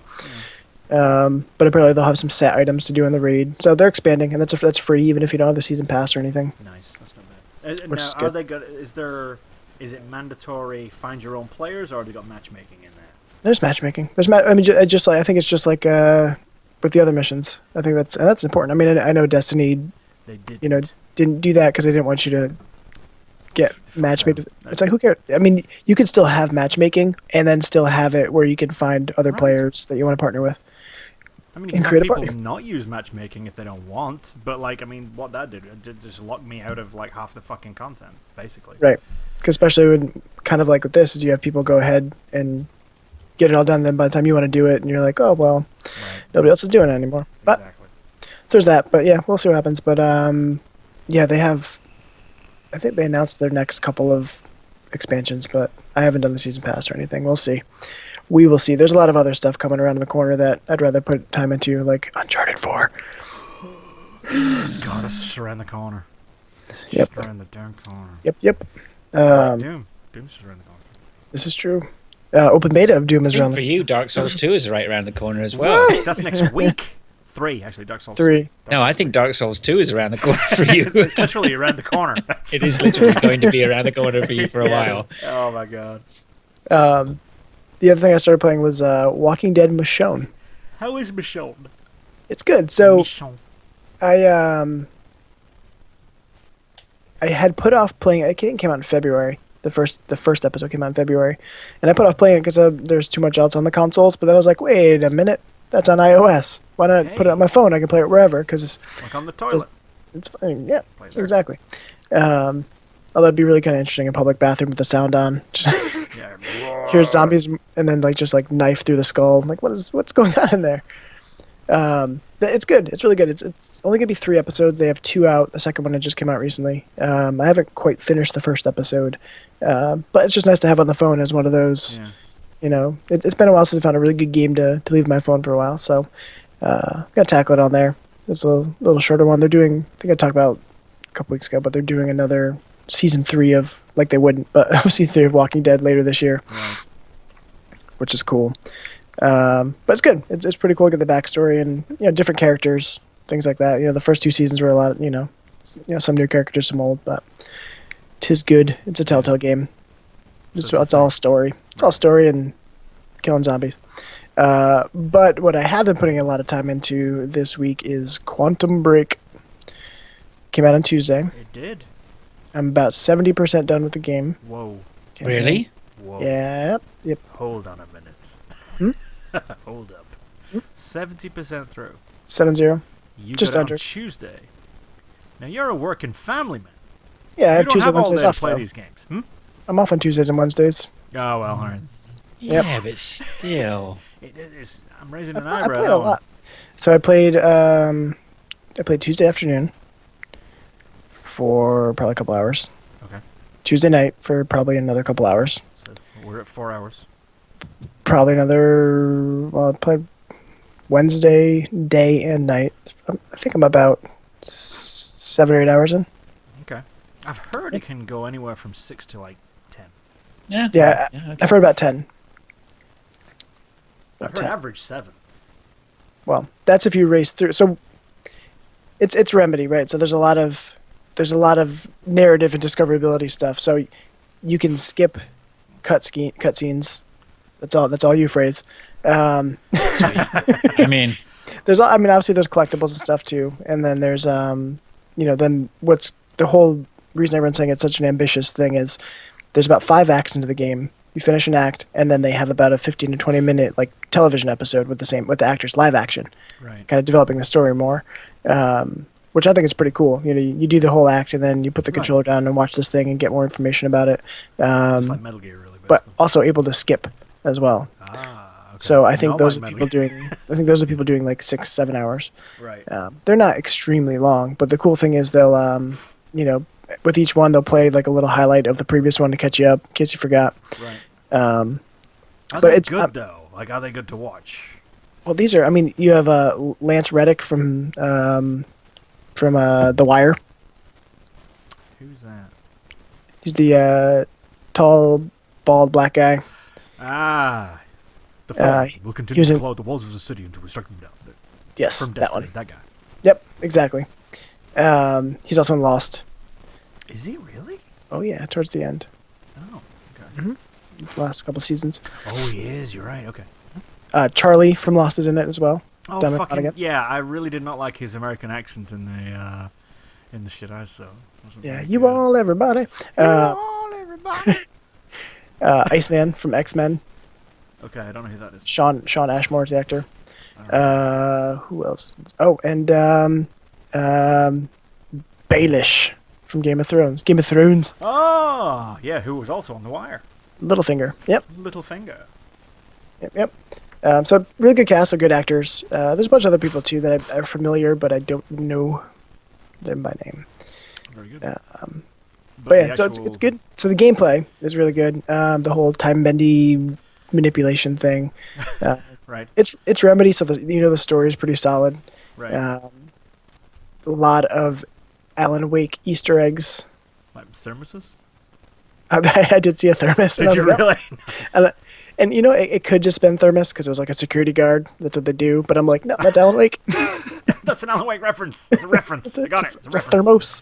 But apparently they'll have some set items to do in the raid. So they're expanding, and that's free even if you don't have the season pass or anything. Nice. That's not bad. Which Now, is are good. they good? Is it mandatory find your own players, or have they got matchmaking in there? There's matchmaking. I mean, just like I think it's just like with the other missions. I think that's important. I mean, I know Destiny, They did. you know, didn't do that because they didn't want you to get matchmade. them. It's like, who cares? I mean, you could still have matchmaking and then still have it where you can find other Right. players that you want to partner with. I mean, and you can create a have people party. not use matchmaking if they don't want, but like, I mean, what that did, it did just lock me out of like half the fucking content, basically. Right. 'Cause especially when, kind of like with this, is you have people go ahead and get it all done. Then by the time you want to do it, and you're like, oh well, Right. nobody else is doing it anymore. But Exactly. so there's that. But yeah, we'll see what happens. But yeah, they have. I think they announced their next couple of expansions, but I haven't done the season pass or anything. We'll see. We will see. There's a lot of other stuff coming around the corner that I'd rather put time into, like Uncharted 4. God, this is just around the corner. This is Yep. just around the darn corner. Yep. Doom. Doom's just around the corner. This is true. Open beta of Doom I is think around for the you, Dark Souls 2 is right around the corner as well. That's next week. 3, actually. Dark Souls 3. No, I think Dark Souls 2 is around the corner for you. It's literally around the corner. It is literally going to be around the corner for you for a Yeah. while. Oh my god. The other thing I started playing was Walking Dead Michonne. How is Michonne? It's good. So Michonne. I had put off playing. It came out in February. The first episode came out in February, and I put off playing it because there's too much else on the consoles. But then I was like, wait a minute, that's on iOS. Why not put it on my phone? I can play it wherever because Like on the toilet. it's fine. Yeah, Play there. exactly. Although it'd be really kind of interesting in a public bathroom with the sound on. Just Yeah. hear zombies and then just knife through the skull. Like what's going on in there? It's good. It's really good. It's only gonna be 3 episodes. They have 2 out. The second one just came out recently. I haven't quite finished the first episode, but it's just nice to have on the phone as one of those. Yeah. You know, it's been a while since I found a really good game to leave my phone for a while. So, gotta tackle it on there. It's a little shorter one. They're doing. I think I talked about a couple weeks ago, but they're doing another season 3 of they wouldn't, but season 3 of Walking Dead later this year, Right. which is cool. But it's good. It's pretty cool to get the backstory and different characters, things like that. The first 2 seasons were a lot. Some new characters, some old, but 'tis good. It's a Telltale game. It's all story. It's all story and killing zombies. But what I have been putting a lot of time into this week is Quantum Break. Came out on Tuesday. It did. I'm about 70% done with the game. Whoa. Campaign. Really? Whoa. Yep. Hold on a minute. Hmm? Hold up. 70% through. 7-0. You Just got it under. on Tuesday. Now you're a working family man. Yeah, I You have don't Tuesday, have all Wednesdays day to off play though. these games. Hmm? I'm off on Tuesdays and Wednesdays. Oh well, alright. Yep. Yeah, but still. It is. I'm raising I an played eyebrow. a lot. So I played Tuesday afternoon for probably a couple hours. Okay. Tuesday night for probably another couple hours. So we're at 4 hours. Probably another. Well, I played Wednesday day and night. I think I'm about 7 or 8 hours in. Okay. I've heard it can go anywhere from 6 to like 10. Yeah. Yeah, okay. I've heard about 10. I've heard average 7. Well, that's if you race through. So it's Remedy, right? So there's a lot of narrative and discoverability stuff. So you can skip cutscenes. That's all you phrase. I mean, Obviously there's collectibles and stuff too, and then there's then what's the whole reason everyone's saying it's such an ambitious thing is there's about 5 acts into the game. You finish an act, and then they have about a 15 to 20 minute like television episode with the actors live action, Right. kind of developing the story more, which I think is pretty cool. You do the whole act, and then you put the controller down and watch this thing and get more information about it. It's like Metal Gear, really. But Basically. also able to skip as well. Ah, okay. So I think Not those like are Metal people Gear. doing. I think those are people doing like 6-7 hours. Right. They're not extremely long, but the cool thing is they'll with each one they'll play like a little highlight of the previous one to catch you up in case you forgot. Right. Are But they it's good though? Like, are they good to watch? Well, these are. You have Lance Reddick from The Wire. Who's that? He's the tall, bald, black guy. Ah, the Fallen will he continue was to in- close the walls of the city until we strike them down. Yes, From that Destiny, one. that guy. Yep, exactly. He's also in Lost. Is he really? Oh yeah, towards the end, Oh, okay. the last couple seasons. Oh, he is. You're right. Okay. Charlie from Lost is in it as well. Oh, Dumb it fucking again. yeah! I really did not like his American accent in the shit I saw. Wasn't Yeah, very you good. all, everybody. You all, everybody. Iceman from X-Men. Okay, I don't know who that is. Sean Ashmore is the actor. Alright. Who else? Oh, and Baelish from Game of Thrones. Game of Thrones. Oh, yeah, who was also on The Wire. Littlefinger. Yep. Littlefinger. Yep. So really good cast of good actors. There's a bunch of other people too that are familiar, but I don't know them by name. Very good. But yeah, so it's good. So the gameplay is really good. The whole time bendy manipulation thing. Right. It's Remedy, so the story is pretty solid. Right. A lot of Alan Wake Easter eggs. Like thermoses? I did see a thermos. Did you really? And it could just been thermos because it was like a security guard. That's what they do. But I'm like, no, that's Alan Wake. That's an Alan Wake reference. It's a reference. I got it. It's a thermos.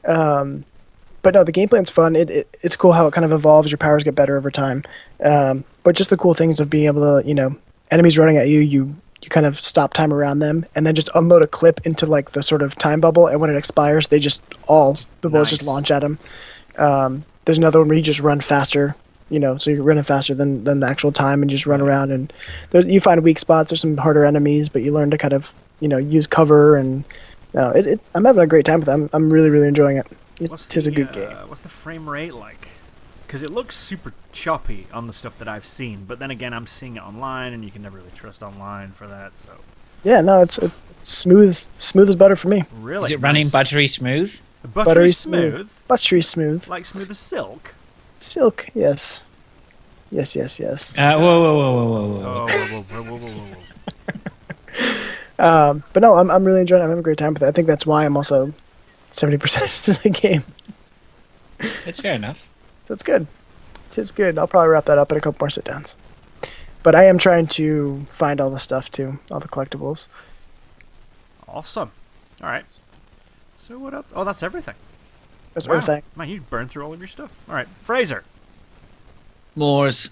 But no, the gameplay's fun. It's cool how it kind of evolves. Your powers get better over time. But just the cool things of being able to, enemies running at you, you kind of stop time around them and then just unload a clip into like the sort of time bubble. And when it expires, they the bullets just launch at them. There's another one where you just run faster. So you're running faster than the actual time and just run around and you find weak spots. There's some harder enemies, but you learn to kind of, use cover and I'm having a great time with it. I'm really, really enjoying it. It is a good game. What's the frame rate like? Because it looks super choppy on the stuff that I've seen, but then again, I'm seeing it online, and you can never really trust online for that. So Yeah, no, it's smooth as butter for me. really, is it running nice. buttery smooth? Buttery smooth, Buttery smooth. like smooth as silk. Silk, yes. Yes. Whoa. Oh, whoa. But no, I'm really enjoying it. I'm having a great time with it. I think that's why I'm also 70% into the game. It's fair enough. So it's good. It's good. I'll probably wrap that up in a couple more sit downs. But I am trying to find all the stuff too, all the collectibles. Awesome. All right. So what else? Oh, that's everything. That's Wow. everything. Man, you burned through all of your stuff. All right, Fraser. Moors.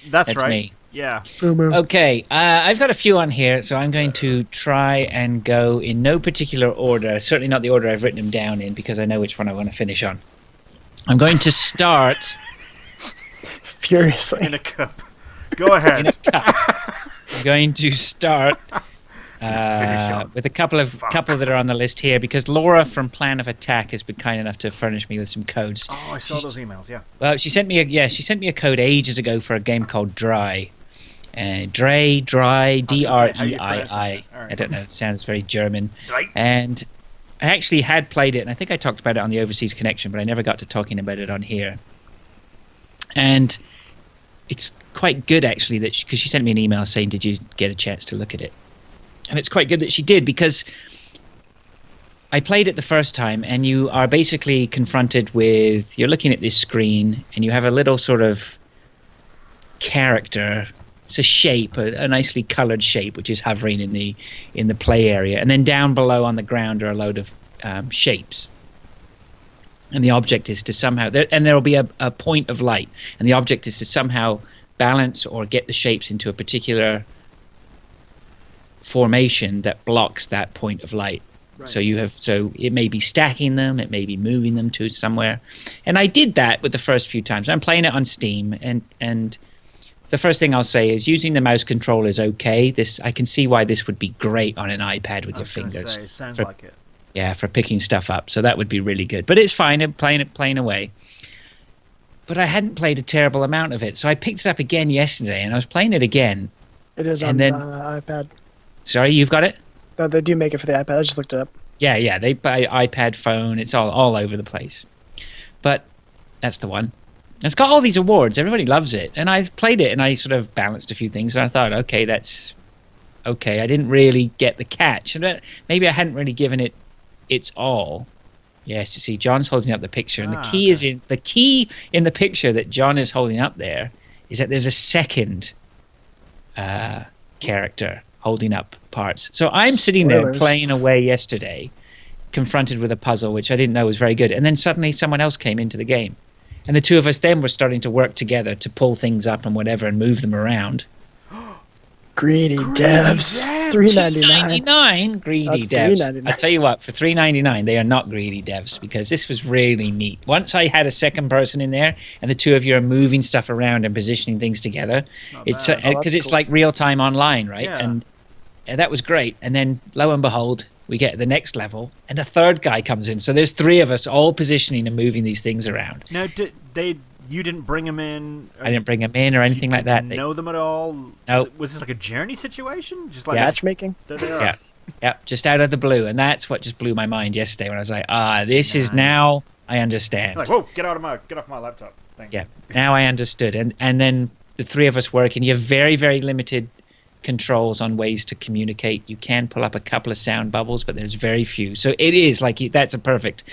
That's That's right. me. Yeah. FUMU. Okay, I've got a few on here, so I'm going to try and go in no particular order. Certainly not the order I've written them down in, because I know which one I want to finish on. I'm going to start Furiously. In a cup. Go ahead. in a cup. I'm going to start Finish on. with a couple that are on the list here, because Laura from Plan of Attack has been kind enough to furnish me with some codes. Oh, I saw those emails. Yeah. Well, she sent me a code ages ago for a game called Dry. Dry, how you Dreii. pronounce it? All right. I don't know. It sounds very German. Right. And I actually had played it, and I think I talked about it on the Overseas Connection, but I never got to talking about it on here. And it's quite good, actually, that because she sent me an email saying, did you get a chance to look at it? And it's quite good that she did, because I played it the first time, and you are basically confronted with, you're looking at this screen, and you have a little sort of character. It's a shape, a nicely colored shape, which is hovering in the play area. And then down below on the ground are a load of shapes. And the object is to somehow, and there will be a point of light, and the object is to somehow balance or get the shapes into a particular formation that blocks that point of light. Right. So it may be stacking them, it may be moving them to somewhere. And I did that with the first few times. I'm playing it on Steam, and the first thing I'll say is using the mouse control is okay. I can see why this would be great on an iPad with your fingers. It sounds like it. Yeah, for picking stuff up. So that would be really good. But it's fine. I'm playing away. But I hadn't played a terrible amount of it. So I picked it up again yesterday, and I was playing it again. It is on the iPad. Sorry, you've got it? No, they do make it for the iPad. I just looked it up. Yeah. They buy iPad, phone. It's all over the place. But that's the one. It's got all these awards. Everybody loves it. And I played it, and I sort of balanced a few things. And I thought, okay, that's okay. I didn't really get the catch. And maybe I hadn't really given it its all. Yes, you see, John's holding up the picture. And the key is in the picture that John is holding up there is that there's a second character holding up parts. So I'm sitting there playing away yesterday, confronted with a puzzle, which I didn't know was very good. And then suddenly someone else came into the game. And the two of us then were starting to work together to pull things up and whatever and move them around. Greedy devs. $3.99. Greedy devs. I tell you what, for $3.99, they are not greedy devs, because this was really neat. Once I had a second person in there, and the two of you are moving stuff around and positioning things together, it's because it's like real time online, right? Yeah. And that was great. And then lo and behold, we get to the next level, and a third guy comes in. So there's three of us all positioning and moving these things around. Now, you didn't bring them in? I didn't bring them in or anything like that. Know them at all? No. Was this like a journey situation? Just like matchmaking? There they are. Yeah, just out of the blue. And that's what just blew my mind yesterday when I was like, this is now I understand. You're like, whoa, get off my laptop. Thank you. Now I understood. And then the three of us work, and you have very, very limited controls on ways to communicate. You can pull up a couple of sound bubbles, but there's very few. So it is like that's a perfect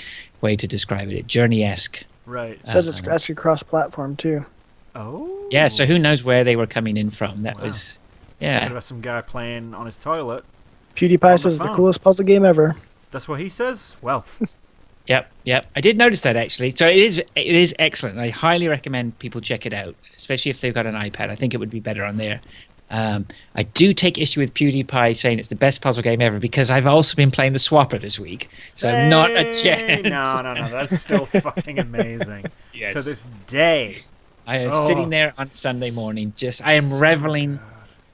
way to describe it. Journey-esque. Right. It says it's actually cross-platform too. Oh. Yeah. So who knows where they were coming in from? That was, What about some guy playing on his toilet? PewDiePie says it's the coolest puzzle game ever. That's what he says. Well. Yep. I did notice that, actually. So it is excellent. I highly recommend people check it out, especially if they've got an iPad. I think it would be better on there. I do take issue with PewDiePie saying it's the best puzzle game ever, because I've also been playing the Swapper this week, so not a chance. No, that's still fucking amazing. Yes. To this day. I am sitting there on Sunday morning, I am reveling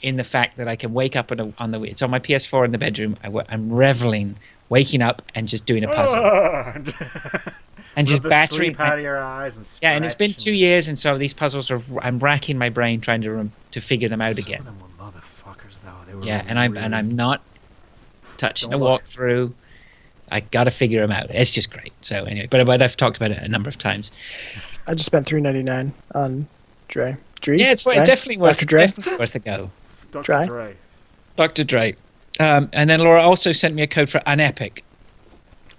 in the fact that I can wake up it's on my PS4 in the bedroom. I'm reveling, waking up and just doing a puzzle. And just battering out of your eyes and and it's been 2 years, and so these puzzles I'm racking my brain trying to figure them out again. Some of them were motherfuckers, though. They were and I'm not touching a walkthrough. I got to figure them out. It's just great. So anyway, but I've talked about it a number of times. I just spent $3.99 on Dre. Yeah, it's definitely worth a go. Dr. Dre. Dr. Dre. And then Laura also sent me a code for Unepic.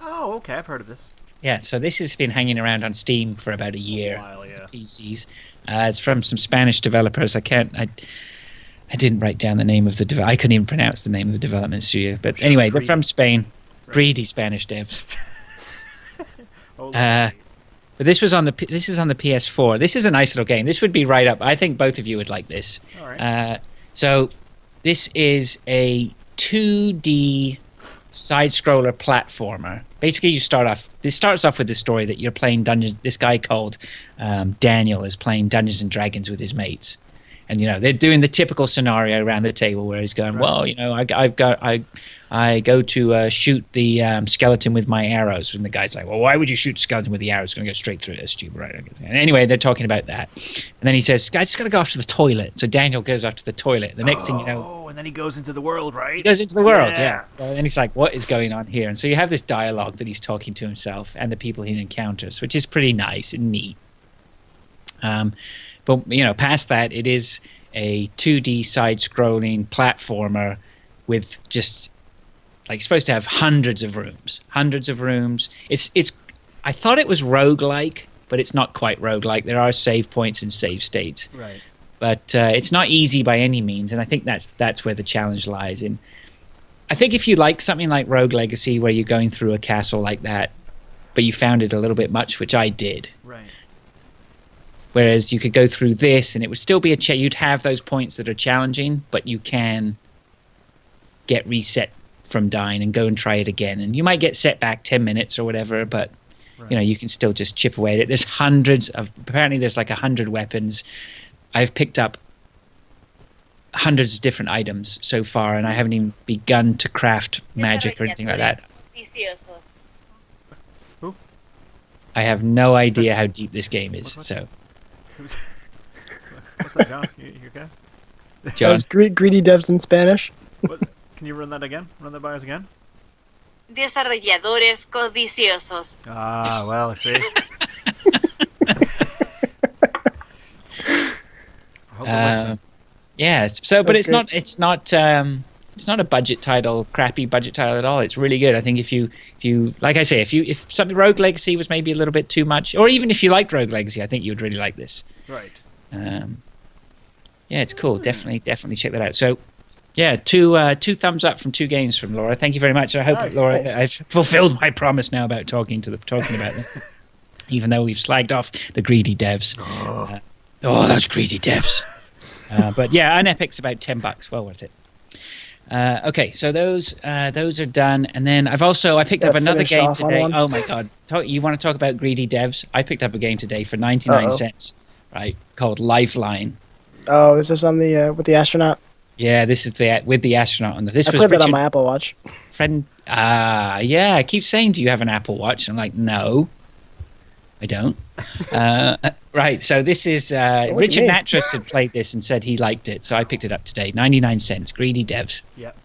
Oh, okay. I've heard of this. Yeah, so this has been hanging around on Steam for about a year. PCs. It's from some Spanish developers. I didn't write down the name of the I couldn't even pronounce the name of the development studio. But anyway, they're from Spain. Greedy Spanish devs. But this is on the PS4. This is a nice little game. This would be right up. I think both of you would like this. All right. So this is a 2D side-scroller platformer. Basically, this starts off with the story that you're playing Dungeons. This guy called Daniel is playing Dungeons and Dragons with his mates, And they're doing the typical scenario around the table where he's going, well, I go to shoot the skeleton with my arrows, and the guy's like, well, why would you shoot the skeleton with the arrows? It's going to go straight through this tube, right? And anyway, they're talking about that, and then he says, I just got to go off to the toilet. So Daniel goes off to the toilet. The next thing you know, and then he goes into the world, right? he goes into the world, yeah. So then he's like, what is going on here? And so you have this dialogue that he's talking to himself and the people he encounters, which is pretty nice and neat. But past that, it is a 2D side-scrolling platformer with just supposed to have hundreds of rooms. It's. I thought it was roguelike, but it's not quite roguelike. There are save points and save states, right? But it's not easy by any means, and I think that's where the challenge lies. And I think if you like something like Rogue Legacy, where you're going through a castle like that, but you found it a little bit much, which I did. Right. Whereas you could go through this, and it would still be you'd have those points that are challenging, but you can get reset from dying and go and try it again. And you might get set back 10 minutes or whatever, but you can still just chip away at it. There's apparently there's 100 weapons. I've picked up hundreds of different items so far, and I haven't even begun to craft magic or anything like that. Who? I have no idea how deep this game is. So. What's that, John? You okay? John? That was greedy devs in Spanish. What? Can you run that again? Run that by us again? Desarrolladores codiciosos. Ah, well, see. Yeah. So, but That's it's not a budget title, crappy budget title at all. It's really good. I think if you like I say, if something Rogue Legacy was maybe a little bit too much, or even if you liked Rogue Legacy, I think you would really like this. Right. Yeah, it's cool. Definitely check that out. So, yeah, two thumbs up from 2 games from Laura. Thank you very much. I hope, Laura, nice. I've fulfilled my promise now about talking about them, even though we've slagged off the greedy devs. Those greedy devs. But yeah, an Epic's about $10. Well worth it. Okay, so those are done, and then I picked up another game today. Oh my god! You want to talk about greedy devs? I picked up a game today for 99 cents, right? Called Lifeline. Oh, is this on the with the astronaut? Yeah, this is with the astronaut on this. I played that on my Apple Watch. Yeah, I keep saying, do you have an Apple Watch? I'm like, no, I don't. Right, so this is Richard Mattress had played this and said he liked it, so I picked it up today. 99 cents, greedy devs. Yep.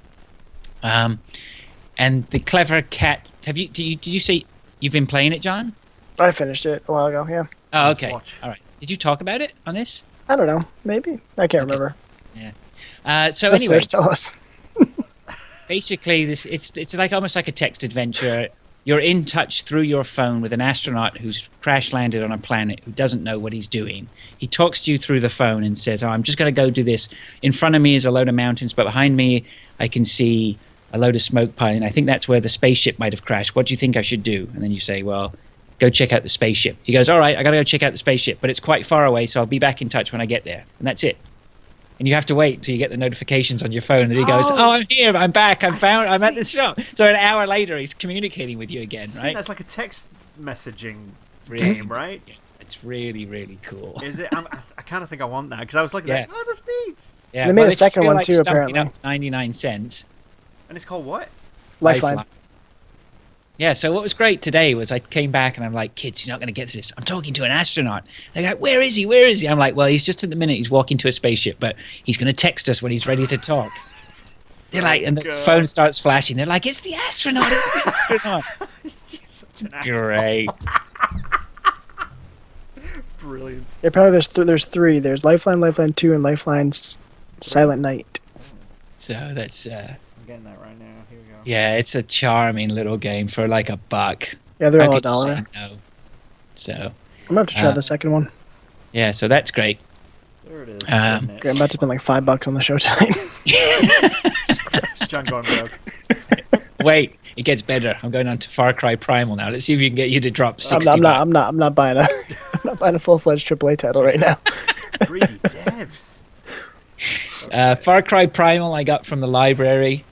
And the clever cat. Did you say you've been playing it, John? I finished it a while ago. Yeah. Oh, okay. Watch. All right. Did you talk about it on this? I don't know. Maybe I can't remember. Yeah. So Let's anyway, tell us. basically, it's almost like a text adventure. You're in touch through your phone with an astronaut who's crash landed on a planet who doesn't know what he's doing. He talks to you through the phone and says, I'm just going to go do this. In front of me is a load of mountains, but behind me I can see a load of smoke piling. I think that's where the spaceship might have crashed. What do you think I should do? And then you say, well, go check out the spaceship. He goes, all right, I got to go check out the spaceship, but it's quite far away, so I'll be back in touch when I get there. And that's it. And you have to wait until you get the notifications on your phone. And he goes, I'm here, I'm back, I'm at the shop. So an hour later, he's communicating with you again, right? That's like a text messaging game, right? Yeah, it's really, really cool. Is it? I kind of think I want that, because I was looking at that. Oh, that's neat. Yeah, They made a if you second feel one like too, stumping apparently. up 99 cents. And it's called what? Lifeline. Yeah, so what was great today was I came back and I'm like, kids, you're not going to get this. I'm talking to an astronaut. They're like, where is he? Where is he? I'm like, well, he's just at the minute he's walking to a spaceship, but he's going to text us when he's ready to talk. They're like, and the phone starts flashing. They're like, it's the astronaut. It's the astronaut. You're such an asshole. Great. Brilliant. Yeah, apparently there's 3. There's Lifeline, Lifeline 2, and Lifeline's Silent Night. So that's, I'm getting that right now. Here we go. yeah, it's a charming little game for like $1. Yeah, they're How all could you say $1. no? So, I'm gonna have to try the second one. yeah, so that's great. There it is. Um, Okay, I'm about to spend like $5 on the show tonight. John going broke. Wait, it gets better. I'm going on to Far Cry Primal now. Let's see if we can get you to drop 60 I'm not buying a I'm not buying a full-fledged AAA title right now. Greedy devs. Far Cry Primal I got from the library.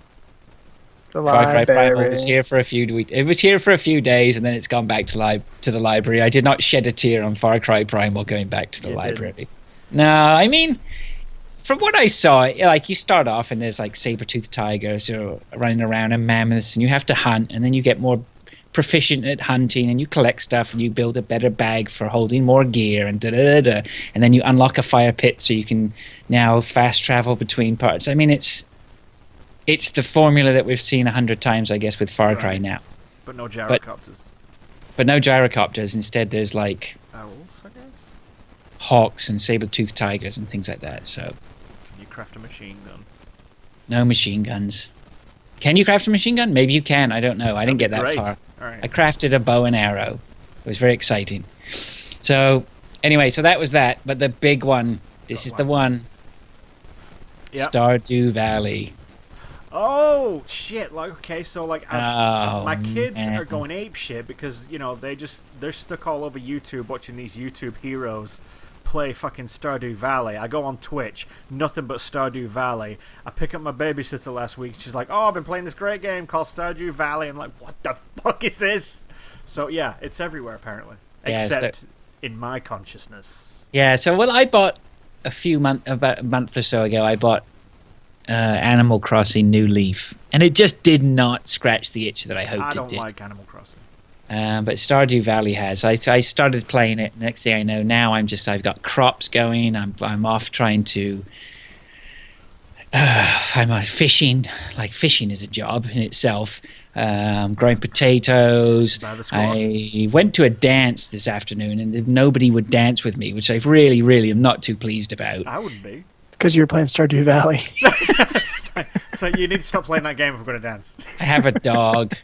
The Far Cry Primal library. was here for a few weeks. It was here for a few days, and then it's gone back to the library. I did not shed a tear on Far Cry Primal going back to the library. No, I mean, from what I saw, like you start off and there's like saber-toothed tigers or running around and mammoths, and you have to hunt, and then you get more proficient at hunting, and you collect stuff, and you build a better bag for holding more gear, and and then you unlock a fire pit so you can now fast travel between parts. I mean, it's the formula that we've seen 100 times, I guess, with Far Cry now. But no gyrocopters. But no gyrocopters. Instead, there's like Owls, I guess. hawks and saber-toothed tigers and things like that. So Can you craft a machine gun? no machine guns. Can you craft a machine gun? Maybe you can. I don't know. I didn't get that Great. far. All right. I crafted a bow and arrow. It was very exciting. So anyway, so that was that. But the big one, this is the one. Yep. Stardew Valley. Oh shit! Like okay, so like my kids man. are going ape shit because they're stuck all over YouTube watching these YouTube heroes play fucking Stardew Valley. I go on Twitch, nothing but Stardew Valley. I pick up my babysitter last week. She's like, "Oh, I've been playing this great game called Stardew Valley." I'm like, "What the fuck is this?" So yeah, it's everywhere apparently, Yeah, except in my consciousness. Yeah, so I bought about a month or so ago, I bought Animal Crossing New Leaf, and it just did not scratch the itch that I hoped I it don't did. like Animal Crossing. But Stardew Valley has. I started playing it. Next thing I know, now I've got crops going. I'm off trying to. I'm fishing. Like fishing is a job in itself. Growing potatoes. By the score. I went to a dance this afternoon, and nobody would dance with me, which I really, really am not too pleased about. I wouldn't be. It's because you were playing Stardew Valley. So you need to stop playing that game if we're going to dance. I have a dog.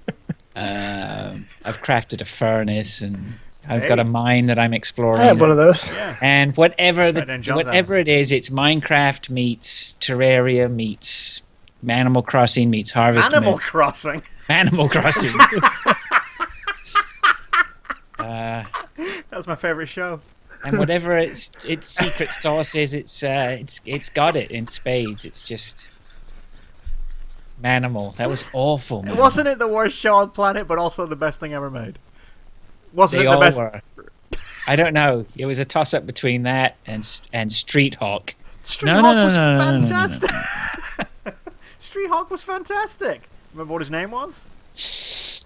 I've crafted a furnace, and I've got a mine that I'm exploring. I have one of those. Yeah. And whatever then John's whatever it is, it's Minecraft meets Terraria meets Animal Crossing meets Harvest Animal Moon. Crossing. Animal Crossing. That was my favorite show. And whatever its secret sauce is, it's got it in spades. It's just Manimal. That was awful, man. Wasn't it the worst show on planet, but also the best thing ever made? Wasn't They it the all best? were. I don't know. It was a toss-up between that and Street Hawk. Street Hawk was fantastic. Street Hawk was fantastic. Remember what his name was?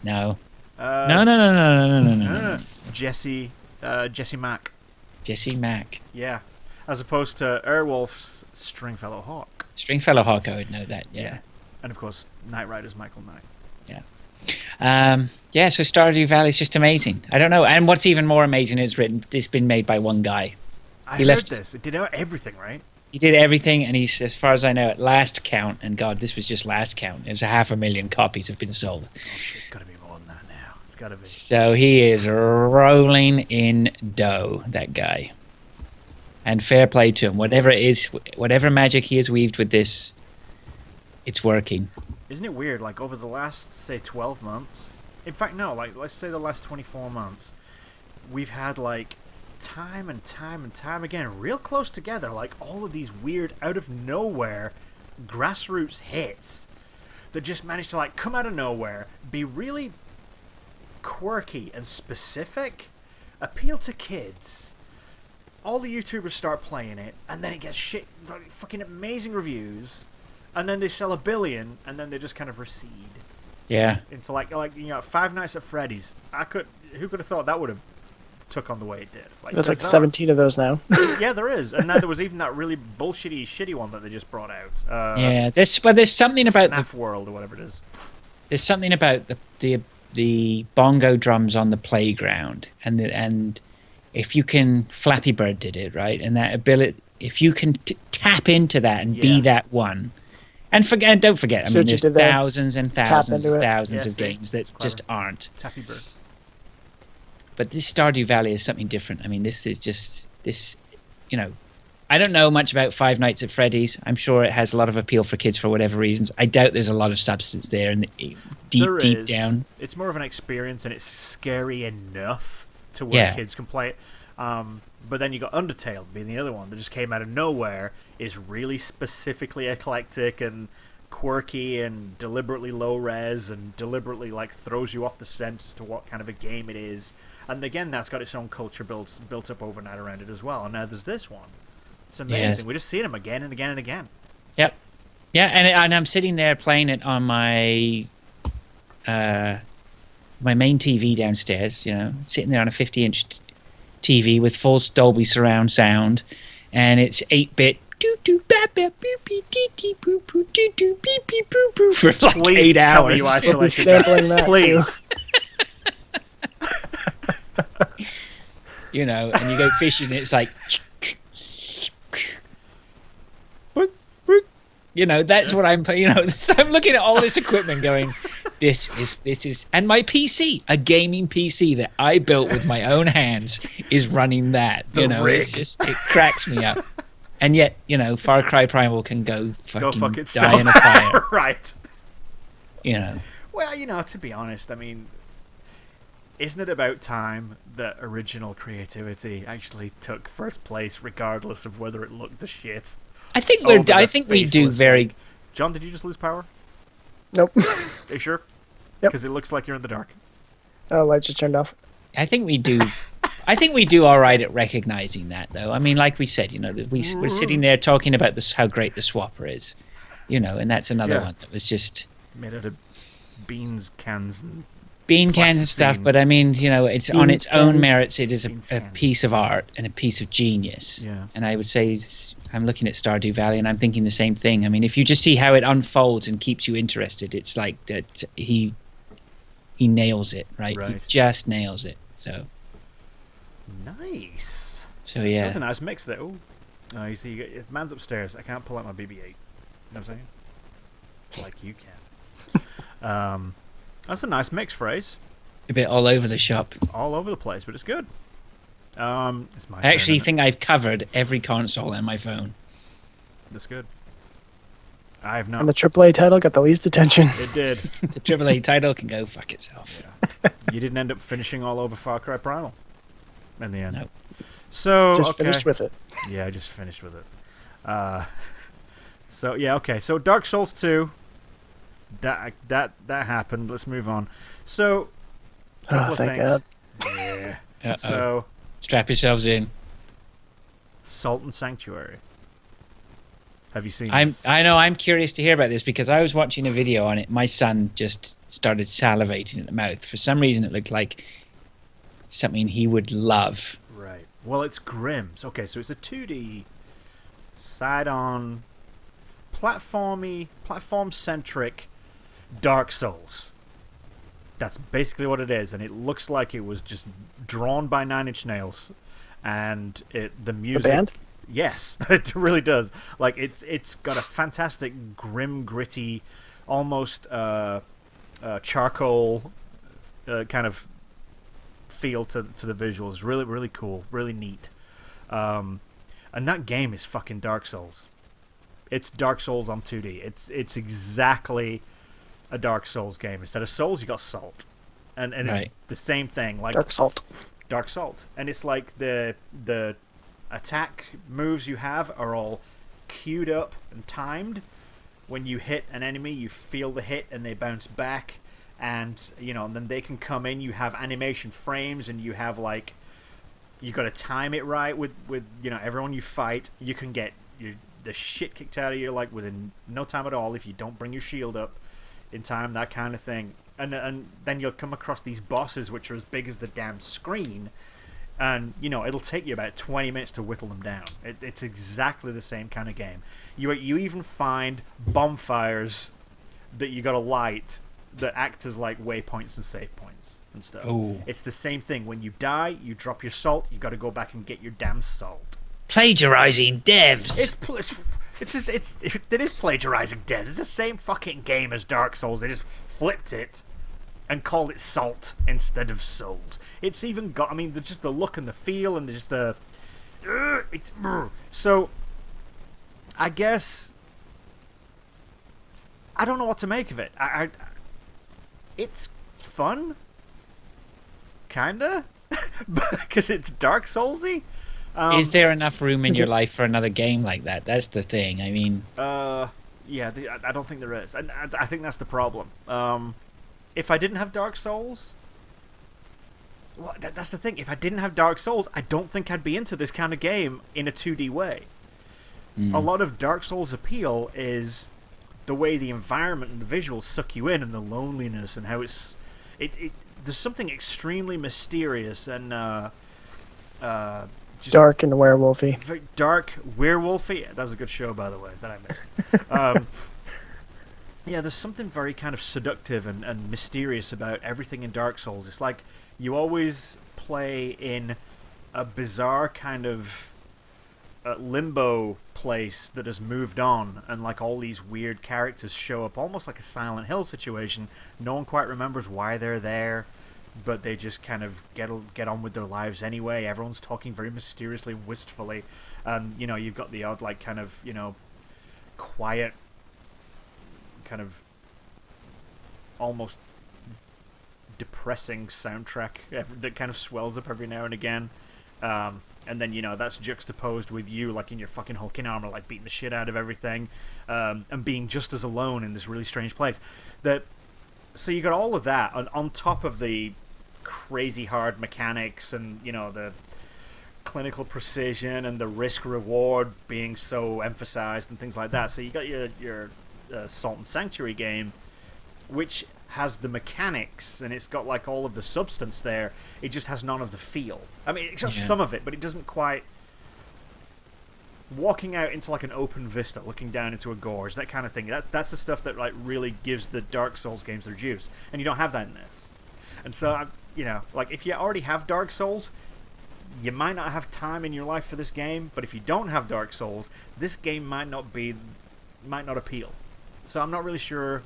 No. Uh, No. Jesse Mack. Jesse Mack. Yeah, as opposed to Airwolf's Stringfellow Hawk, Stringfellow Hawk, I would know that, yeah. and of course Knight Rider's Michael Knight. Yeah, so Stardew Valley is just amazing. I don't know. And what's even more amazing is it's been made by one guy. I He heard left- this. It did everything right. He did everything, and he's, as far as I know, at last count, and God, this was just last count, it was 500,000 copies have been sold. Oh shit, it's got to be more than that now. It's got to be. So he is rolling in dough, that guy. And fair play to him. Whatever it is, whatever magic he has weaved with this, it's working. Isn't it weird? Like over the last say 12 months. In fact, no. Like let's say the last 24 months, we've had like time and time and time again, real close together, like all of these weird out of nowhere grassroots hits that just managed to like come out of nowhere, be really quirky and specific, appeal to kids. All the YouTubers start playing it, and then it gets shit, like, fucking amazing reviews, and then they sell 1 billion, and then they just kind of recede Yeah. into like Five Nights at Freddy's. Who could have thought that would have took on the way it did? There's like bizarre. 17 of those now. Yeah, there is, and then there was even that really bullshitty, shitty one that they just brought out. Yeah. There's something about FNAF World or whatever it is. there's something about the bongo drums on the playground, and if you can, Flappy Bird did it right, and that ability, if you can tap into that and be Yeah. that one, and don't forget, I See mean, what you there's did there? thousands and Tap thousands into and it. thousands Yeah, of see? games that It's clever. just aren't. Tappy Bird. But this Stardew Valley is something different. I mean, this is just this, I don't know much about Five Nights at Freddy's. I'm sure it has a lot of appeal for kids for whatever reasons. I doubt there's a lot of substance there, and There deep is. down. It's more of an experience, and it's scary enough to where Yeah. kids can play it. But then you got Undertale being the other one that just came out of nowhere, is really specifically eclectic and quirky and deliberately low res and deliberately like throws you off the scent as to what kind of a game it is. And again, that's got its own culture built up overnight around it as well. And now there's this one. It's amazing. We're just seeing them again and again and again. Yep. Yeah, and I'm sitting there playing it on my my main TV downstairs. Sitting there on a 50-inch TV with full Dolby surround sound, and it's 8-bit. For like Please 8 tell me hours. you isolated sampling that, Please. And you go fishing, it's like, that's what I'm. So I'm looking at all this equipment, going, this is, and my PC, a gaming PC that I built with my own hands, is running that. The rig. It's just, it cracks me up. And yet, Far Cry Primal can go fuck itself. die in a fire. Right. Well, to be honest, I mean, isn't it about time that original creativity actually took first place, regardless of whether it looked the shit? I think we do faceless very. thing? John, did you just lose power? Nope. Are you sure? Yep. Because it looks like you're in the dark. Oh, lights just turned off. I think we do. I think we do all right at recognizing that, though. I mean, like we said, we're sitting there talking about how great the swapper is, and that's another one that was just made out of beans cans and bean cans and stuff. But I mean, it's on its own merits. It is a piece of art and a piece of genius. Yeah. And I would say I'm looking at Stardew Valley, and I'm thinking the same thing. I mean, if you just see how it unfolds and keeps you interested, it's like that he nails it, right? He just nails it. So. Nice. So yeah, that's a nice mix there. Oh, you see, man's upstairs. I can't pull out my BB-8. You know what I'm saying? Like you can. That's a nice mix phrase. A bit all over the shop. All over the place, but it's good. It's my I actually think I've covered every console on my phone. That's good. I have not. And the AAA title got the least attention. It did. The AAA title can go fuck itself. Yeah. You didn't end up finishing all over Far Cry Primal in the end. No. So just finished with it. Yeah, I just finished with it. So Dark Souls 2. That happened. Let's move on. So, Thank God. Yeah. Uh-oh. So, strap yourselves in. Salt and Sanctuary. Have you seen this? I know. I'm curious to hear about this because I was watching a video on it. My son just started salivating at the mouth. For some reason, it looked like something he would love. Right. Well, it's grim. Okay, so it's a 2D side-on platform-centric Dark Souls. That's basically what it is, and it looks like it was just drawn by Nine Inch Nails, and the music. The band? Yes, it really does. Like it's got a fantastic, grim, gritty, almost charcoal kind of feel to the visuals. Really, really cool, really neat. And that game is fucking Dark Souls. It's Dark Souls on 2D. It's exactly a Dark Souls game. Instead of souls, you got salt, and it's the same thing. Like Dark Salt, and it's like the attack moves you have are all queued up and timed. When you hit an enemy, you feel the hit and they bounce back, and and then they can come in. You have animation frames, and you have you got to time it right with everyone you fight. You can get the shit kicked out of you within no time at all if you don't bring your shield up in time, that kind of thing. And then you'll come across these bosses which are as big as the damn screen, and it'll take you about 20 minutes to whittle them down. It's exactly the same kind of game. You even find bonfires that you got to light that act as waypoints and save points and stuff. Ooh. It's the same thing. When you die, you drop your salt. You got to go back and get your damn salt. Plagiarizing devs. It is plagiarizing devs. It's the same fucking game as Dark Souls. They just flipped it and called it Salt instead of Souls. It's even got, just the look and the feel and just the... So, I guess... I don't know what to make of it. It's fun. Kinda. Because it's Dark Soulsy. Is there enough room in your life for another game like that? That's the thing. I mean... Yeah, I don't think there is. And I think that's the problem. If I didn't have Dark Souls... Well, that's the thing. If I didn't have Dark Souls, I don't think I'd be into this kind of game in a 2D way. a lot of Dark Souls' appeal is the way the environment and the visuals suck you in, and the loneliness, and how it there's something extremely mysterious and just Dark and werewolfy. very dark, werewolfy. That was a good show, by the way, that I missed. Yeah, there's something very kind of seductive and mysterious about everything in Dark Souls. It's like you always play in a bizarre kind of limbo place that has moved on, and like all these weird characters show up, almost like a Silent Hill situation. No one quite remembers why they're there, but they just kind of get on with their lives anyway. Everyone's talking very mysteriously, wistfully, and you've got the odd like kind of quiet, kind of almost depressing soundtrack that kind of swells up every now and again. And then, that's juxtaposed with you, like, in your fucking hulking armor, like, beating the shit out of everything, and being just as alone in this really strange place. So you got all of that, on top of the crazy hard mechanics and, the clinical precision and the risk-reward being so emphasized and things like that. So you got your Salt and Sanctuary game, which has the mechanics, and it's got like all of the substance there. It just has none of the feel. I mean, it's got some of it, but it doesn't quite. Walking out into like an open vista, looking down into a gorge, that kind of thing. That's the stuff that like really gives the Dark Souls games their juice, and you don't have that in this. And so, like if you already have Dark Souls, you might not have time in your life for this game. But if you don't have Dark Souls, this game might not appeal. So I'm not really sure.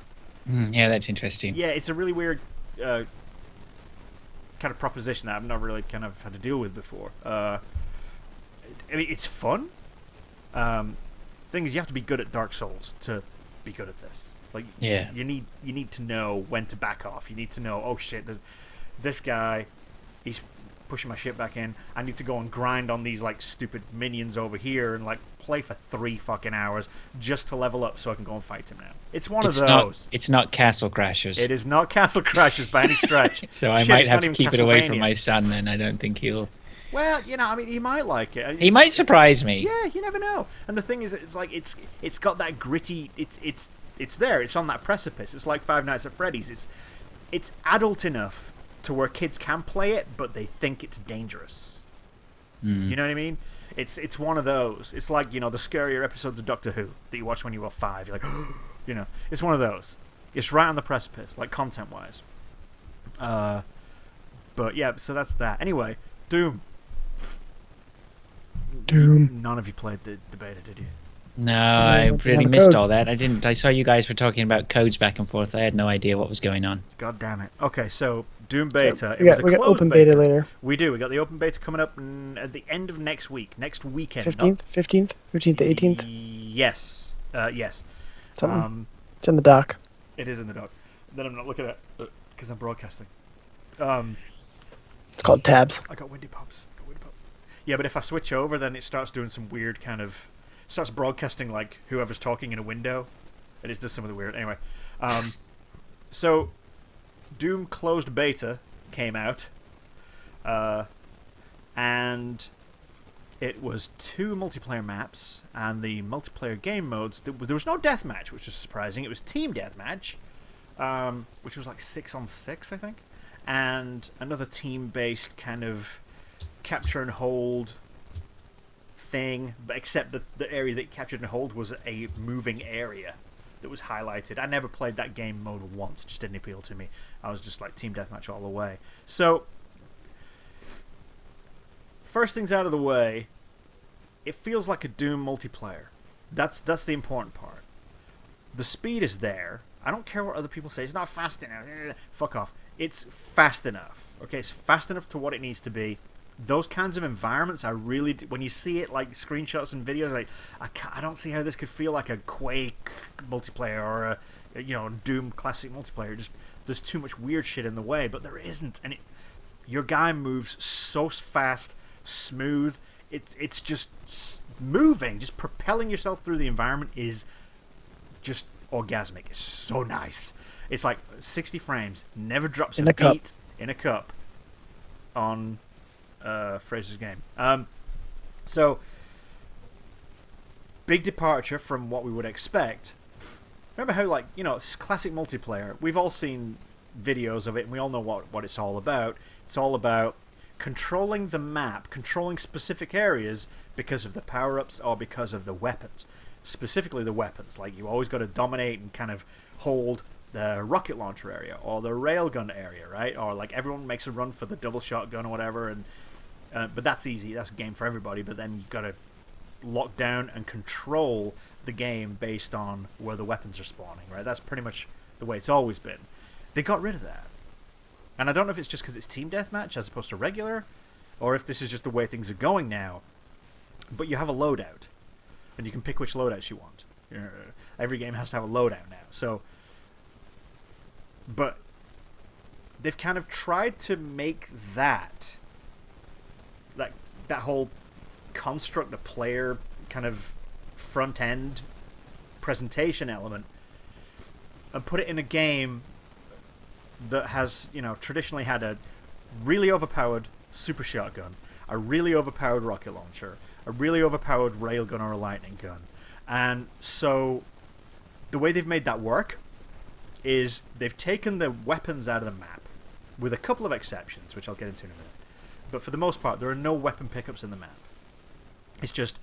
Yeah, that's interesting. Yeah, it's a really weird kind of proposition that I've not really kind of had to deal with before. I mean, it's fun. Thing is, you have to be good at Dark Souls to be good at this. It's like, you need to know when to back off. You need to know, oh shit, this guy, he's pushing my shit back in. I need to go and grind on these like stupid minions over here and like play for 3 fucking hours just to level up so I can go and fight him now. It's one of those. It's not Castle Crashers. It is not Castle Crashers by any stretch. So I might have to keep it away from my son then. I don't think he'll... Well, I mean, he might like it. He might surprise me. Yeah, you never know. And the thing is, it's like it's got that gritty. It's there. It's on that precipice. It's like Five Nights at Freddy's. It's adult enough to where kids can play it, but they think it's dangerous. You know what I mean? It's one of those. It's like the scarier episodes of Doctor Who that you watch when you were 5. You're like, it's one of those. It's right on the precipice, like content wise. But yeah, so that's that. Anyway, Doom. None of you played the beta, did you? No, I really missed all that. I saw you guys were talking about codes back and forth. I had no idea what was going on. God damn it. Okay, so Doom beta. We got open beta later. We do. We got the open beta coming up at the end of next weekend. 15th to 18th. Yes. Yes. Something. It's in the doc. It is in the doc. Then I'm not looking at it because I'm broadcasting. It's called tabs. I got windy pops. Yeah, but if I switch over, then it starts doing some weird kind of... starts broadcasting like whoever's talking in a window. It just does some of the weird... Anyway. So, Doom closed beta came out. And it was 2 multiplayer maps. And the multiplayer game modes... There was no deathmatch, which was surprising. It was team deathmatch. Which was like 6 on 6, I think. And another team-based kind of... capture and hold thing, but except the area that captured and hold was a moving area that was highlighted. I never played that game mode once, just didn't appeal to me. I was just like team deathmatch all the way. So, first things out of the way, it feels like a Doom multiplayer. That's the important part. The speed is there. I don't care what other people say. It's not fast enough. Fuck off. It's fast enough. Okay, it's fast enough to what it needs to be. Those kinds of environments, I really when you see it like screenshots and videos, like I don't see how this could feel like a Quake multiplayer or a Doom classic multiplayer. Just there's too much weird shit in the way, but there isn't, and your guy moves so fast, smooth. It's just moving, just propelling yourself through the environment is just orgasmic. It's so nice. It's like 60 frames, never drops a beat in a cup on Fraser's game. So big departure from what we would expect. Remember how, like, you know, it's classic multiplayer. We've all seen videos of it, and we all know what it's all about. It's all about controlling the map, controlling specific areas because of the power-ups or because of the weapons. Specifically the weapons. Like, you always got to dominate and kind of hold the rocket launcher area or the railgun area, right? Or, like, everyone makes a run for the double shotgun or whatever, and but that's easy. That's a game for everybody. But then you've got to lock down and control the game based on where the weapons are spawning, right? That's pretty much the way it's always been. They got rid of that. And I don't know if it's just because it's team deathmatch as opposed to regular, or if this is just the way things are going now. But you have a loadout, and you can pick which loadouts you want. Every game has to have a loadout now. So, but they've kind of tried to make that, like, that whole construct, the player kind of front end presentation element, and put it in a game that has, you know, traditionally had a really overpowered super shotgun, a really overpowered rocket launcher, a really overpowered railgun or a lightning gun. And so the way they've made that work is they've taken the weapons out of the map, with a couple of exceptions, which I'll get into in a minute. But for the most part, there are no weapon pickups in the map. It's just,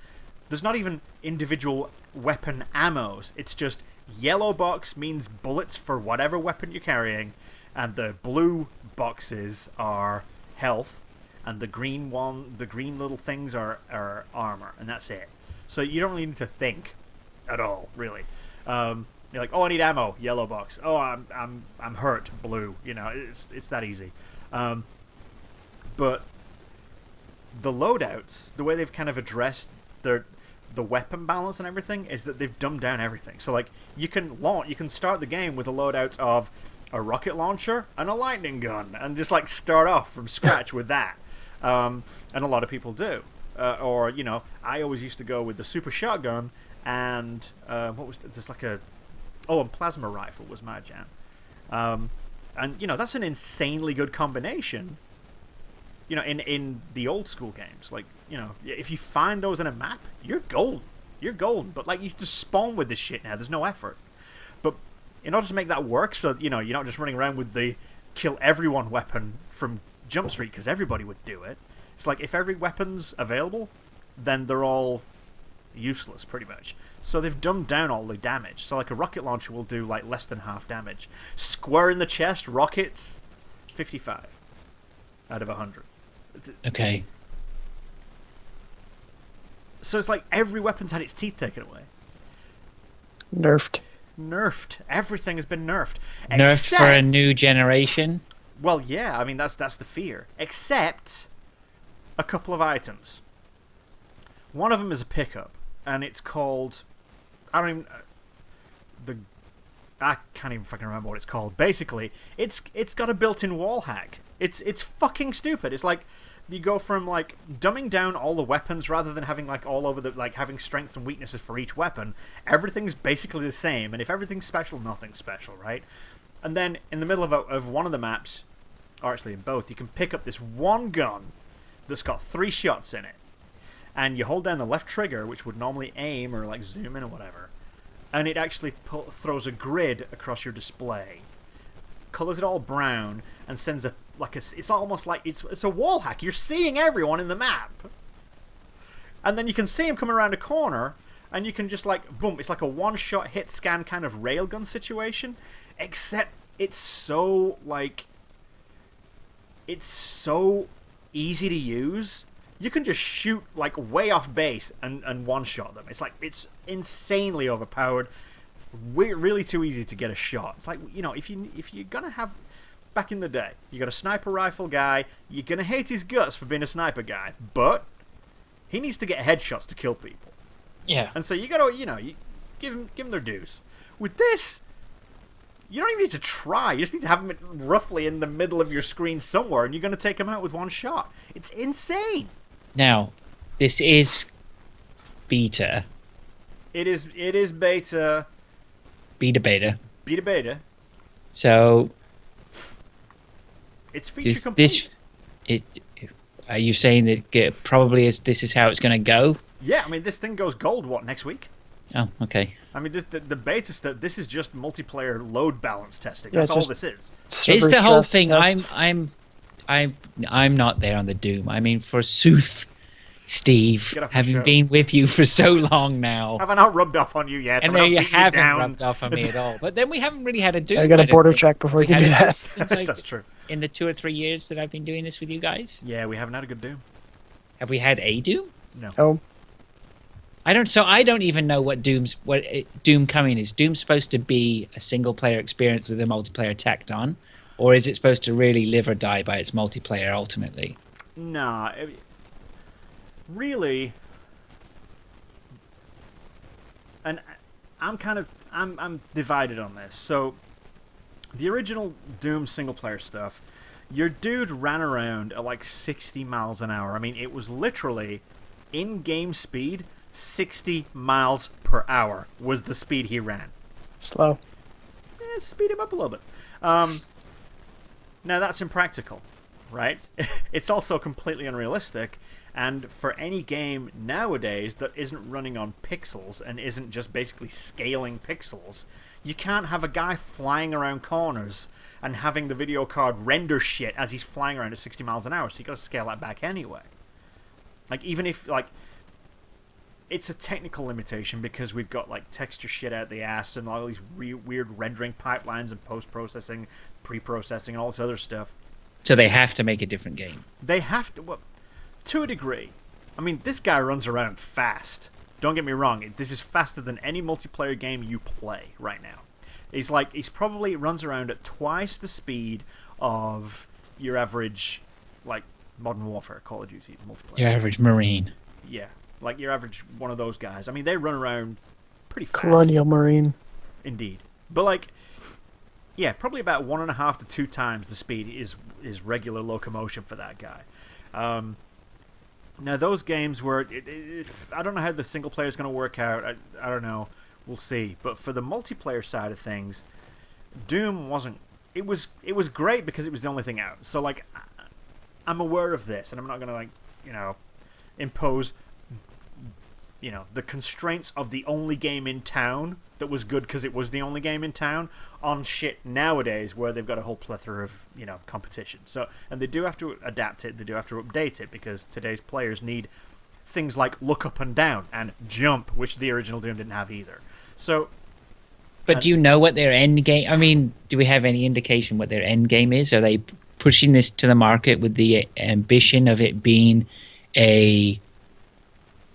there's not even individual weapon ammos. It's just yellow box means bullets for whatever weapon you're carrying, and the blue boxes are health, and the green little things are armor, and that's it. So you don't really need to think at all, really. You're like, oh, I need ammo, yellow box. Oh, I'm hurt, blue. You know, it's that easy. But the loadouts, the way they've kind of addressed the weapon balance and everything, is that they've dumbed down everything. So, like, you can start the game with a loadout of a rocket launcher and a lightning gun, and just, like, start off from scratch with that. And a lot of people do. Or, you know, I always used to go with the super shotgun and what was just like a plasma rifle was my jam. And, you know, that's an insanely good combination, you know, in the old school games. Like, you know, if you find those in a map, you're golden. You're golden. But, like, you just spawn with this shit now. There's no effort. But in order to make that work, so, you know, you're not just running around with the kill everyone weapon from Jump Street, because everybody would do it. It's like, if every weapon's available, then they're all useless, pretty much. So they've dumbed down all the damage. So, like, a rocket launcher will do, like, less than half damage. Square in the chest, rockets, 55 out of 100. Okay. So it's like every weapon's had its teeth taken away. Nerfed. Everything has been nerfed. Nerfed for a new generation? Well, yeah, I mean, that's the fear. Except a couple of items. One of them is a pickup, and it's called... I can't even fucking remember what it's called. Basically, it's got a built-in wall hack. It's fucking stupid. It's like you go from, like, dumbing down all the weapons rather than having, like, all over the, like, having strengths and weaknesses for each weapon. Everything's basically the same, and if everything's special, nothing's special, right? And then in the middle of one of the maps, or actually in both, you can pick up this one gun that's got 3 shots in it. And you hold down the left trigger, which would normally aim or, like, zoom in or whatever, and it actually throws a grid across your display, colors it all brown, and sends it's almost like it's a wall hack. You're seeing everyone in the map, and then you can see him come around a corner, and you can just, like, boom, it's like a one-shot hit scan kind of railgun situation, except it's so, like, it's so easy to use. You can just shoot, like, way off base and one-shot them. It's like, it's insanely overpowered. Really too easy to get a shot. It's like, you know, if you're gonna have... Back in the day, you got a sniper rifle guy, you're gonna hate his guts for being a sniper guy, but he needs to get headshots to kill people. Yeah. And so you gotta, you know, you give them their dues. With this, you don't even need to try. You just need to have them roughly in the middle of your screen somewhere, and you're gonna take them out with one shot. It's insane. Now, this is beta. It is beta. Beta. So it's feature complete. Are you saying that this is how it's going to go? Yeah, I mean, this thing goes gold, next week? Oh, okay. I mean, the beta stuff. This is just multiplayer load balance testing. Yeah, That's it's all just- this is. It's Server the whole stress thing. test. I'm not there on the Doom. I mean, forsooth, Steve, Get off my having show. been with you for so long now, Have I not rubbed off on you yet? and Have I there not you beaten haven't down? rubbed off on me at all. But then we haven't really had a Doom. I got a I don't border think. check before you We can do had a Doom that. since I- That's true. in the 2 or 3 years that I've been doing this with you guys. Yeah, we haven't had a good Doom. Have we had a Doom? No. Oh, I don't even know what Doom coming is. Doom's supposed to be a single player experience with a multiplayer tacked on, or is it supposed to really live or die by its multiplayer ultimately? Nah, really. And I'm divided on this. So, the original Doom single player stuff, your dude ran around at like 60 miles an hour. I mean, it was literally in-game speed. 60 miles per hour was the speed he ran. slow. Speed him up a little bit. Now that's impractical, right? It's also completely unrealistic, and for any game nowadays that isn't running on pixels and isn't just basically scaling pixels, you can't have a guy flying around corners and having the video card render shit as he's flying around at 60 miles an hour, so you gotta scale that back anyway. Like, even if, like, it's a technical limitation because we've got like texture shit out the ass and all these weird rendering pipelines and post-processing, pre-processing, and all this other stuff. So they have to make a different game. They have to, well, to a degree. I mean, this guy runs around fast. Don't get me wrong. This is faster than any multiplayer game you play right now. He's probably runs around at twice the speed of your average, like, Modern Warfare, Call of Duty multiplayer. Your average Marine. Yeah. Like your average one of those guys. I mean, they run around pretty fast. Colonial Marine. Indeed. But like, yeah, probably about 1.5 to 2 times the speed is regular locomotion for that guy. Now those games were, I don't know how the single player is going to work out. I don't know. We'll see. But for the multiplayer side of things, Doom wasn't. It was great because it was the only thing out. So like, I'm aware of this, and I'm not going to like, impose the constraints of the only game in town that was good because it was the only game in town on shit nowadays where they've got a whole plethora of, competition. So, and they do have to adapt it, they do have to update it because today's players need things like look up and down and jump, which the original Doom didn't have either. So, But do you know what their end game? I mean, do we have any indication what their end game is? Are they pushing this to the market with the ambition of it being a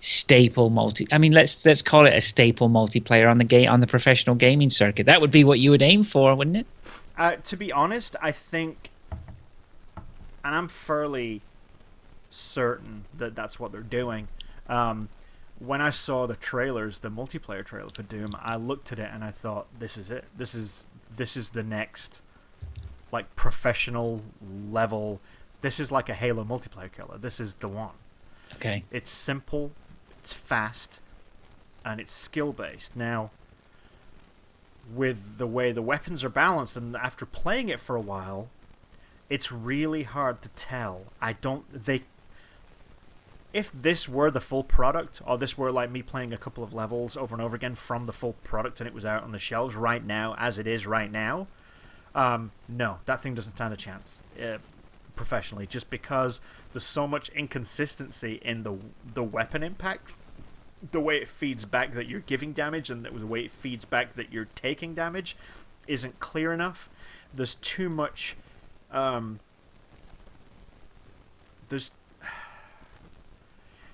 staple I mean, let's call it a staple multiplayer on the professional gaming circuit. That would be what you would aim for, wouldn't it? To be honest, I think, and I'm fairly certain that that's what they're doing. When I saw the trailers, the multiplayer trailer for Doom, I looked at it and I thought, this is it. This is the next, like, professional level. This is like a Halo multiplayer killer. This is the one. Okay. It's simple, it's fast, and it's skill-based. Now, with the way the weapons are balanced, and after playing it for a while, it's really hard to tell. If this were the full product, or this were like me playing a couple of levels over and over again from the full product and it was out on the shelves right now, as it is right now, no, that thing doesn't stand a chance. Professionally, just because there's so much inconsistency in the weapon impact, the way it feeds back that you're giving damage and the way it feeds back that you're taking damage isn't clear enough. There's too much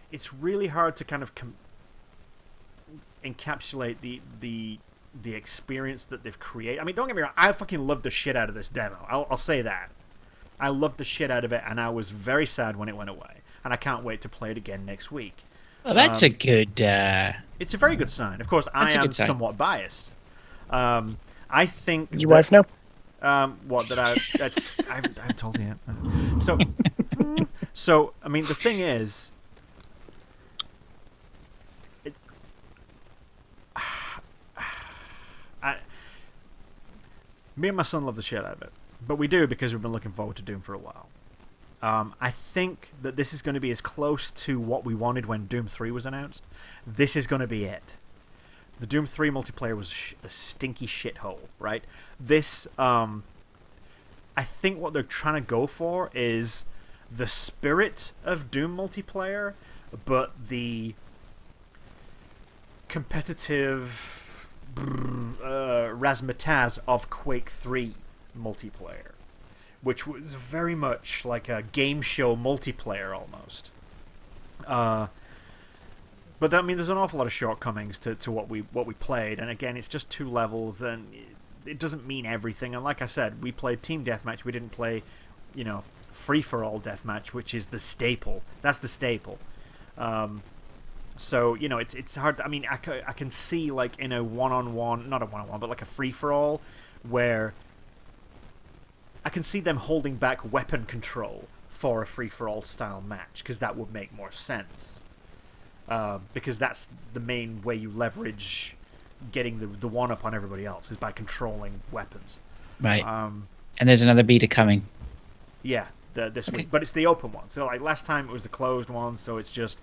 it's really hard to kind of encapsulate the experience that they've created. I mean, don't get me wrong, I fucking loved the shit out of this demo. I'll say that. I loved the shit out of it, and I was very sad when it went away. And I can't wait to play it again next week. Well, that's a good... It's a very good sign. Of course, I am somewhat biased. I think... Does your wife know? What, that I haven't told you yet. So, I mean, the thing is... Me and my son love the shit out of it. But we do because we've been looking forward to Doom for a while. I think that this is going to be as close to what we wanted when Doom 3 was announced. This is going to be it. The Doom 3 multiplayer was a stinky shithole, right? This, I think what they're trying to go for is the spirit of Doom multiplayer, but the competitive razzmatazz of Quake 3 multiplayer, which was very much like a game show multiplayer almost. But I mean, there's an awful lot of shortcomings to what we played, and again, it's just 2 levels, and it doesn't mean everything. And like I said, we played team deathmatch. We didn't play, free for all deathmatch, which is the staple. That's the staple. So it's hard. I mean, I can see like in a one-on-one, not a one-on-one, but like a free for all, where I can see them holding back weapon control for a free for all style match, because that would make more sense. Because that's the main way you leverage getting the one up on everybody else, is by controlling weapons. Right. And there's another beta coming. Yeah, this week, but it's the open one. So like last time it was the closed one, so it's just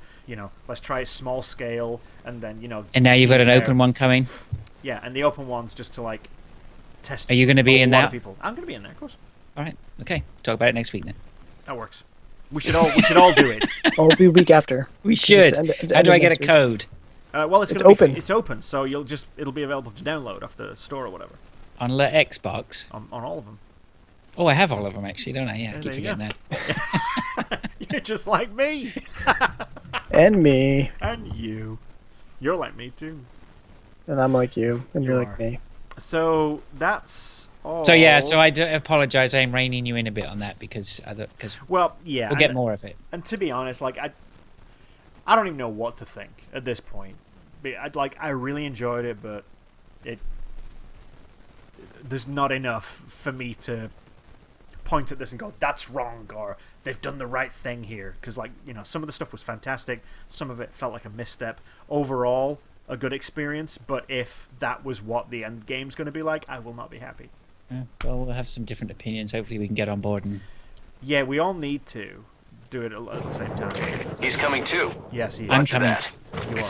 let's try a small scale, and then And now you've got an open one coming. Yeah, and the open one's just to like test. Are you going to be in that? People. I'm going to be in there, of course. All right. Okay. Talk about it next week then. That works. We should all do it. Or it'll be a week after. We should. How do I get a code? Well, it's open. It's open, so it'll be available to download off the store or whatever. On the Xbox? On all of them. Oh, I have all of them actually, don't I? Yeah, I keep there you forgetting that. You're just like me. And me. And you. You're like me too. And I'm like you. And you're You like are. me. So that's all. So yeah, so I do apologize. I'm reining you in a bit on that because well, yeah, we'll get more of it. And to be honest, like I don't even know what to think at this point. I really enjoyed it, but there's not enough for me to point at this and go, that's wrong, or they've done the right thing here. Because some of the stuff was fantastic, some of it felt like a misstep. Overall, a good experience, but if that was what the end game's going to be like, I will not be happy. Yeah, well, we'll have some different opinions. Hopefully we can get on board. And Yeah, we all need to do it at the same time. He's coming too. Yes, he is. I'm coming. that. You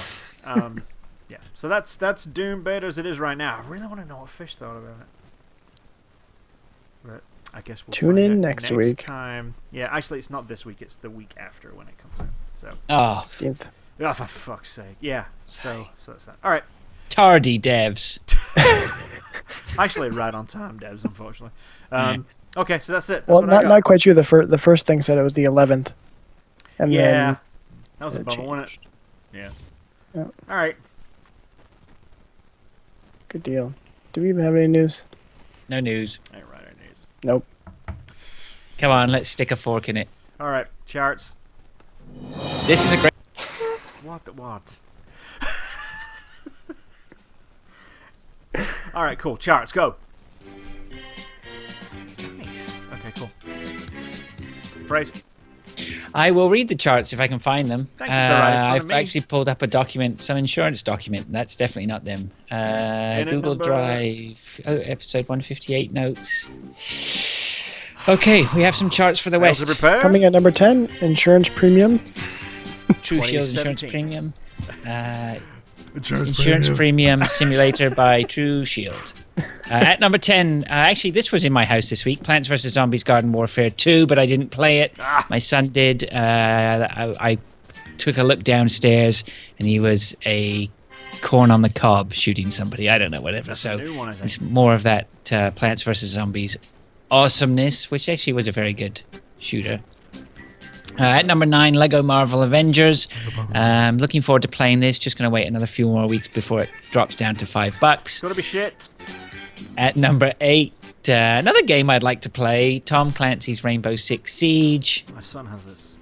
are. Yeah. So that's Doom beta as it is right now. I really want to know what Fish thought about it. But I guess we'll Tune find in out next week. time. Yeah, actually, it's not this week. It's the week after when it comes out. So. 15th. Oh, for fuck's sake. Yeah. So that's that. All right. tardy devs. Actually, right on time, devs. Unfortunately. Okay, so that's it. That's Well, what I got. not quite sure. The first thing said it was the 11th. And Yeah. then That was a it bummer, wasn't it? changed. Yeah. Yeah. All right. Good deal. Do we even have any news? No news. All right, our news. Nope. Come on, let's stick a fork in it. All right, charts. This is a great. What? All right, cool. Charts, go. Nice. Okay, cool. Phrase. I will read the charts if I can find them. Thanks, they're right in front of I've me. actually pulled up a document, some insurance document. And that's definitely not them. Google number- Drive, episode 158 notes. Okay, we have some charts for the Fails to West. prepare. Coming at number 10, insurance premium. True Shield Insurance 2017. Premium. Insurance Premium Simulator by True Shield. At number 10, actually, this was in my house this week. Plants vs. Zombies Garden Warfare 2, but I didn't play it. My son did. I took a look downstairs, and he was a corn on the cob shooting somebody. I don't know, whatever. That's So a new one, I think. it's more of that Plants vs. Zombies awesomeness, which actually was a very good shooter. At number 9, Lego Marvel Avengers. Looking forward to playing this. Just going to wait another few more weeks before it drops down to $5. It's gonna be shit. At number 8, another game I'd like to play, Tom Clancy's Rainbow Six Siege. My son has this.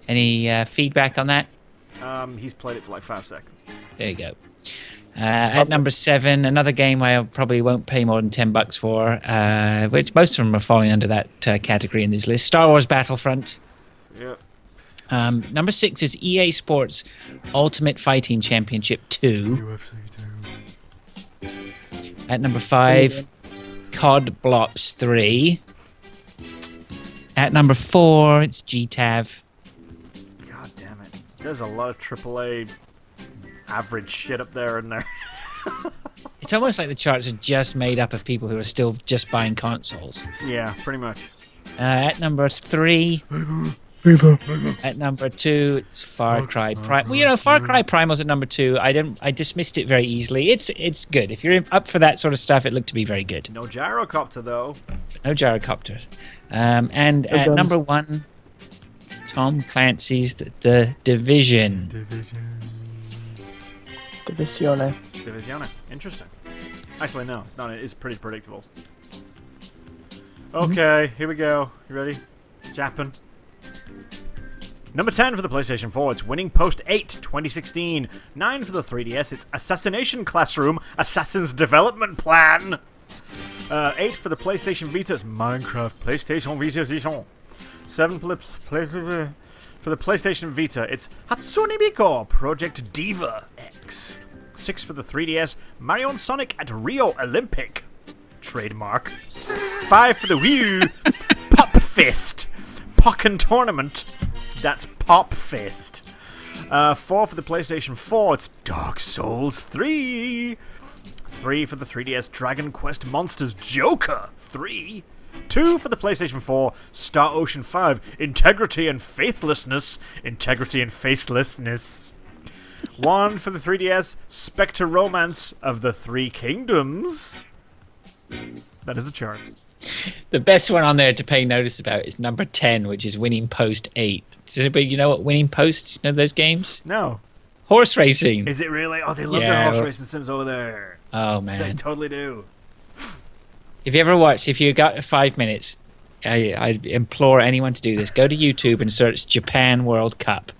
Any feedback on that? He's played it for like 5 seconds. There you go. At number 7, another game I probably won't pay more than $10 for, which most of them are falling under that category in this list. Star Wars Battlefront. Yep. Number 6 is EA Sports Ultimate Fighting Championship 2. UFC 2. At number 5, COD Blops 3. At number 4, it's GTAV. God damn it. There's a lot of AAA average shit up there, and there. It's almost like the charts are just made up of people who are still just buying consoles. Yeah, pretty much. At number 3, at number 2, it's Far Cry Prime. Well, Far Cry Primal's at number 2. I dismissed it very easily. It's good. If you're up for that sort of stuff, it looked to be very good. No gyrocopter, though. No gyrocopter. And No at guns. number 1, Tom Clancy's The Division. Divisione. Divisione. Interesting. Actually, no, it's not. It is pretty predictable. Okay, here we go. You ready? Japan. Number 10 for the PlayStation 4, it's Winning Post 8, 2016. 9 for the 3DS, it's Assassination Classroom, Assassin's Development Plan. 8 for the PlayStation Vita, it's Minecraft, PlayStation Vita Edition. 7 for the PlayStation Vita, it's Hatsune Miku, Project Diva X. 6 for the 3DS, Mario and Sonic at Rio Olympic. Trademark. 5 for the Wii U, Pop Fist, Pokken Tournament. That's Pop Fist. 4 for the PlayStation 4, it's Dark Souls 3. 3 for the 3DS, Dragon Quest Monsters Joker 3. 2 for the PlayStation 4, Star Ocean 5, Integrity and Faithlessness. Integrity and Facelessness. 1 for the 3DS, Spectre Romance of the Three Kingdoms. That is a chart. The best one on there to pay notice about is number 10, which is Winning Post 8. Does anybody know what Winning Post? You know those games? No. Horse racing. Is it really? Oh, they love Yeah, their horse well- racing sims over there. Oh, They man. totally do. If you got 5 minutes, I implore anyone to do this. Go to YouTube and search Japan World Cup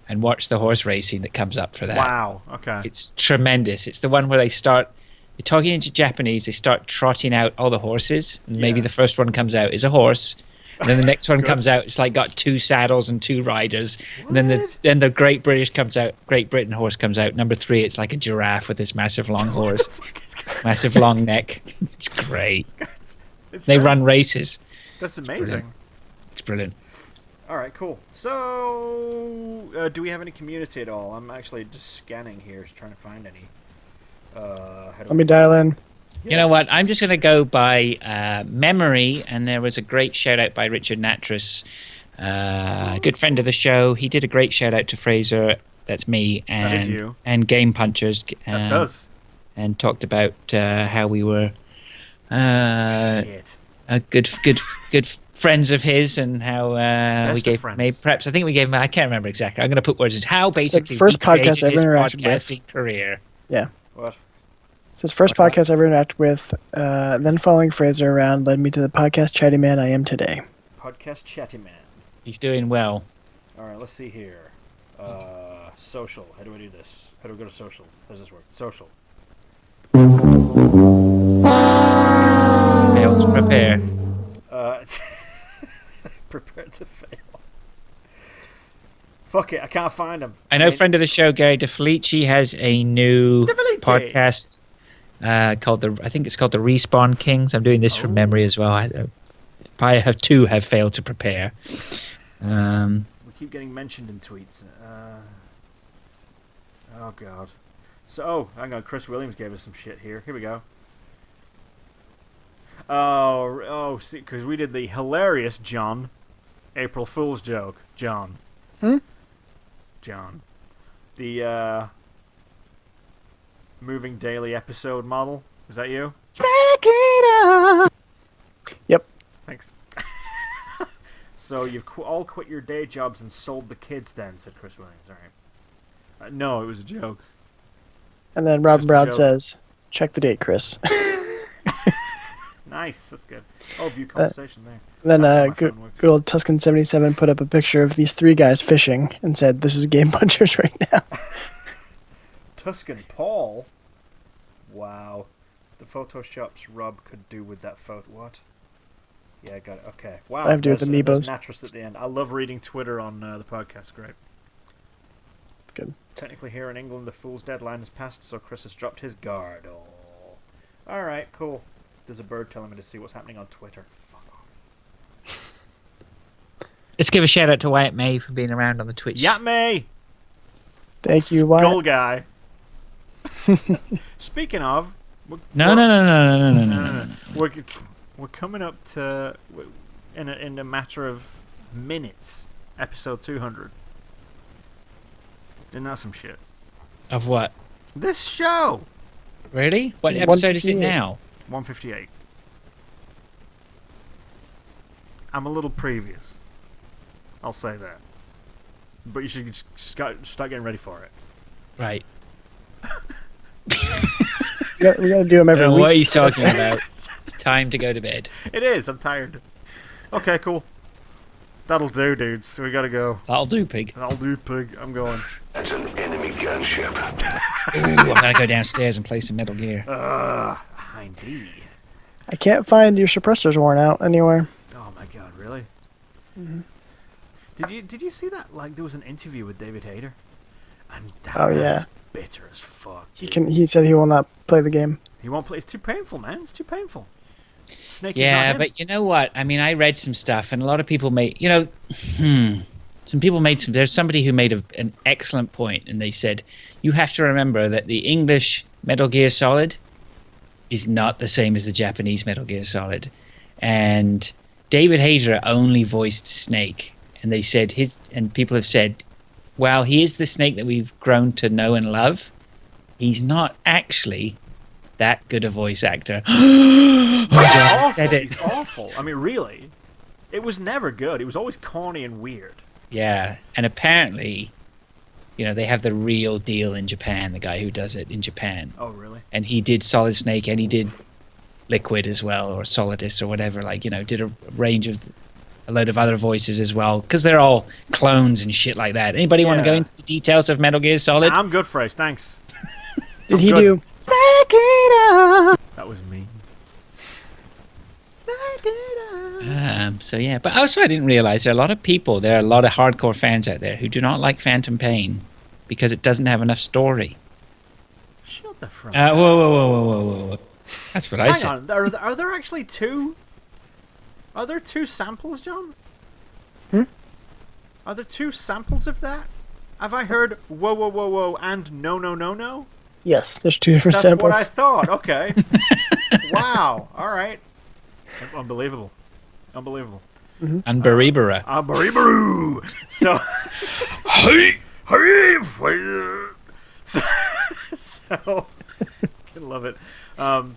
and watch the horse racing that comes up for that. Wow. Okay. It's tremendous. It's the one where they're talking into Japanese, they start trotting out all the horses, and maybe Yeah. the first one comes out is a horse, and then the next one comes out, it's like got 2 saddles and 2 riders, and then the Great Britain horse comes out. Number 3, it's like a giraffe with this massive long horse, massive long neck. It's great. They run races. That's brilliant. amazing. It's brilliant. All right, cool. So, do we have any community at all? I'm actually just scanning here, trying to find any. Let me dial in. You know what? I'm just going to go by memory, and there was a great shout out by Richard Natras, a good friend of the show. He did a great shout out to Fraser, that's me, That is you. and GamePunchers. That's us. And talked about how we were Shit. good friends of his, and how we Best of gave friends. maybe perhaps I think we gave him, I can't remember exactly. I'm going to put words in how basically first we created podcast I his ever interacted with. podcasting career. Yeah. What? It's his first podcast I ever interacted with. Then following Fraser around led me to the podcast chatty man I am today. Podcast Chatty Man. He's doing well. All right, let's see here. Social. How do I do this? How do we go to social? How does this work? Social. Failed to prepare. Prepare to fail. Fuck it, I can't find him. I know friend of the show, Gary DeFelici, has a new DeFelici. podcast called I think it's called the Respawn Kings. I'm doing this from memory as well. I have failed to prepare. We keep getting mentioned in tweets. Oh god. So, hang on. Chris Williams gave us some shit here. Here we go. See, because we did the hilarious April Fool's joke. John. The moving daily episode model. Was that you? Yep. Thanks. So you've all quit your day jobs and sold the kids then, said Chris Williams. All right. No, it was a joke. And then Robin Just a Brown joke. says, check the date, Chris. Nice. That's good. Oh, view conversation there. Then That's how my good, phone works. good old Tuscan77 put up a picture of these 3 guys fishing and said, this is GamePunchers right now. Tuscan Paul. Wow. The photoshops Rob could do with that photo. What? Yeah, I got it. Okay. Wow. I have to do with there's amiibos. Natras at the end. I love reading Twitter on the podcast. Great. It's good. Technically, here in England, the fool's deadline has passed, so Chris has dropped his guard. Oh. All right, cool. There's a bird telling me to see what's happening on Twitter. Fuck off. Let's give a shout out to Wyatt May for being around on the Twitch. Yat me! Thank you, Skull Wyatt. guy. Speaking of, No. we're coming up to in a matter of minutes, episode 200. Isn't that some shit? Of what? This show, Really? What It's episode is it 158. now? 158. I'm a little previous. I'll say that. But you should start getting ready for it. Right. We gotta do them I every don't know week. what he's talking about. It's time to go to bed. It is. I'm tired. Okay, cool. That'll do, dudes. We gotta go. That'll do, pig. That'll do, pig. I'm going. That's an enemy gunship. Ooh, I'm gonna go downstairs and play some Metal Gear. Hindy. I can't find your suppressors worn out anywhere. Oh my god, really? Did you see that? Like, there was an interview with David Hayter, and that Oh, man yeah. is bitter as fuck. He dude. He said he will not play the game. He won't play. It's too painful, man. It's too painful. Snake is Yeah, not him. but you know what? I mean, I read some stuff, and a lot of people made, some people made some. There's somebody who made an excellent point, and they said you have to remember that the English Metal Gear Solid is not the same as the Japanese Metal Gear Solid, and David Hayter only voiced Snake, and they said and people have said, while he is the Snake that we've grown to know and love, he's not actually that good a voice actor. Oh, God, I awful. said it. He's awful. I mean, really, it was never good. It was always corny and weird. Yeah, and apparently, they have the real deal in Japan, the guy who does it in Japan. Oh, really? And he did Solid Snake, and he did Liquid as well, or Solidus, or whatever, did a range of a load of other voices as well, because they're all clones and shit like that. Anybody want to go Yeah. into the details of Metal Gear Solid? I'm good, Frace. Thanks. Did he good. do? That was me. So yeah, but also I didn't realize there are a lot of hardcore fans out there who do not like Phantom Pain because it doesn't have enough story. Shut the front. Whoa. That's what I Hang said. on. Are there actually two? Are there two samples, John? Are there two samples of that? Have I heard whoa and no? Yes, there's two different That's samples. what I thought. Okay. Wow. All right. Unbelievable. Unbelievable. Unbelievable. So. So. I love it.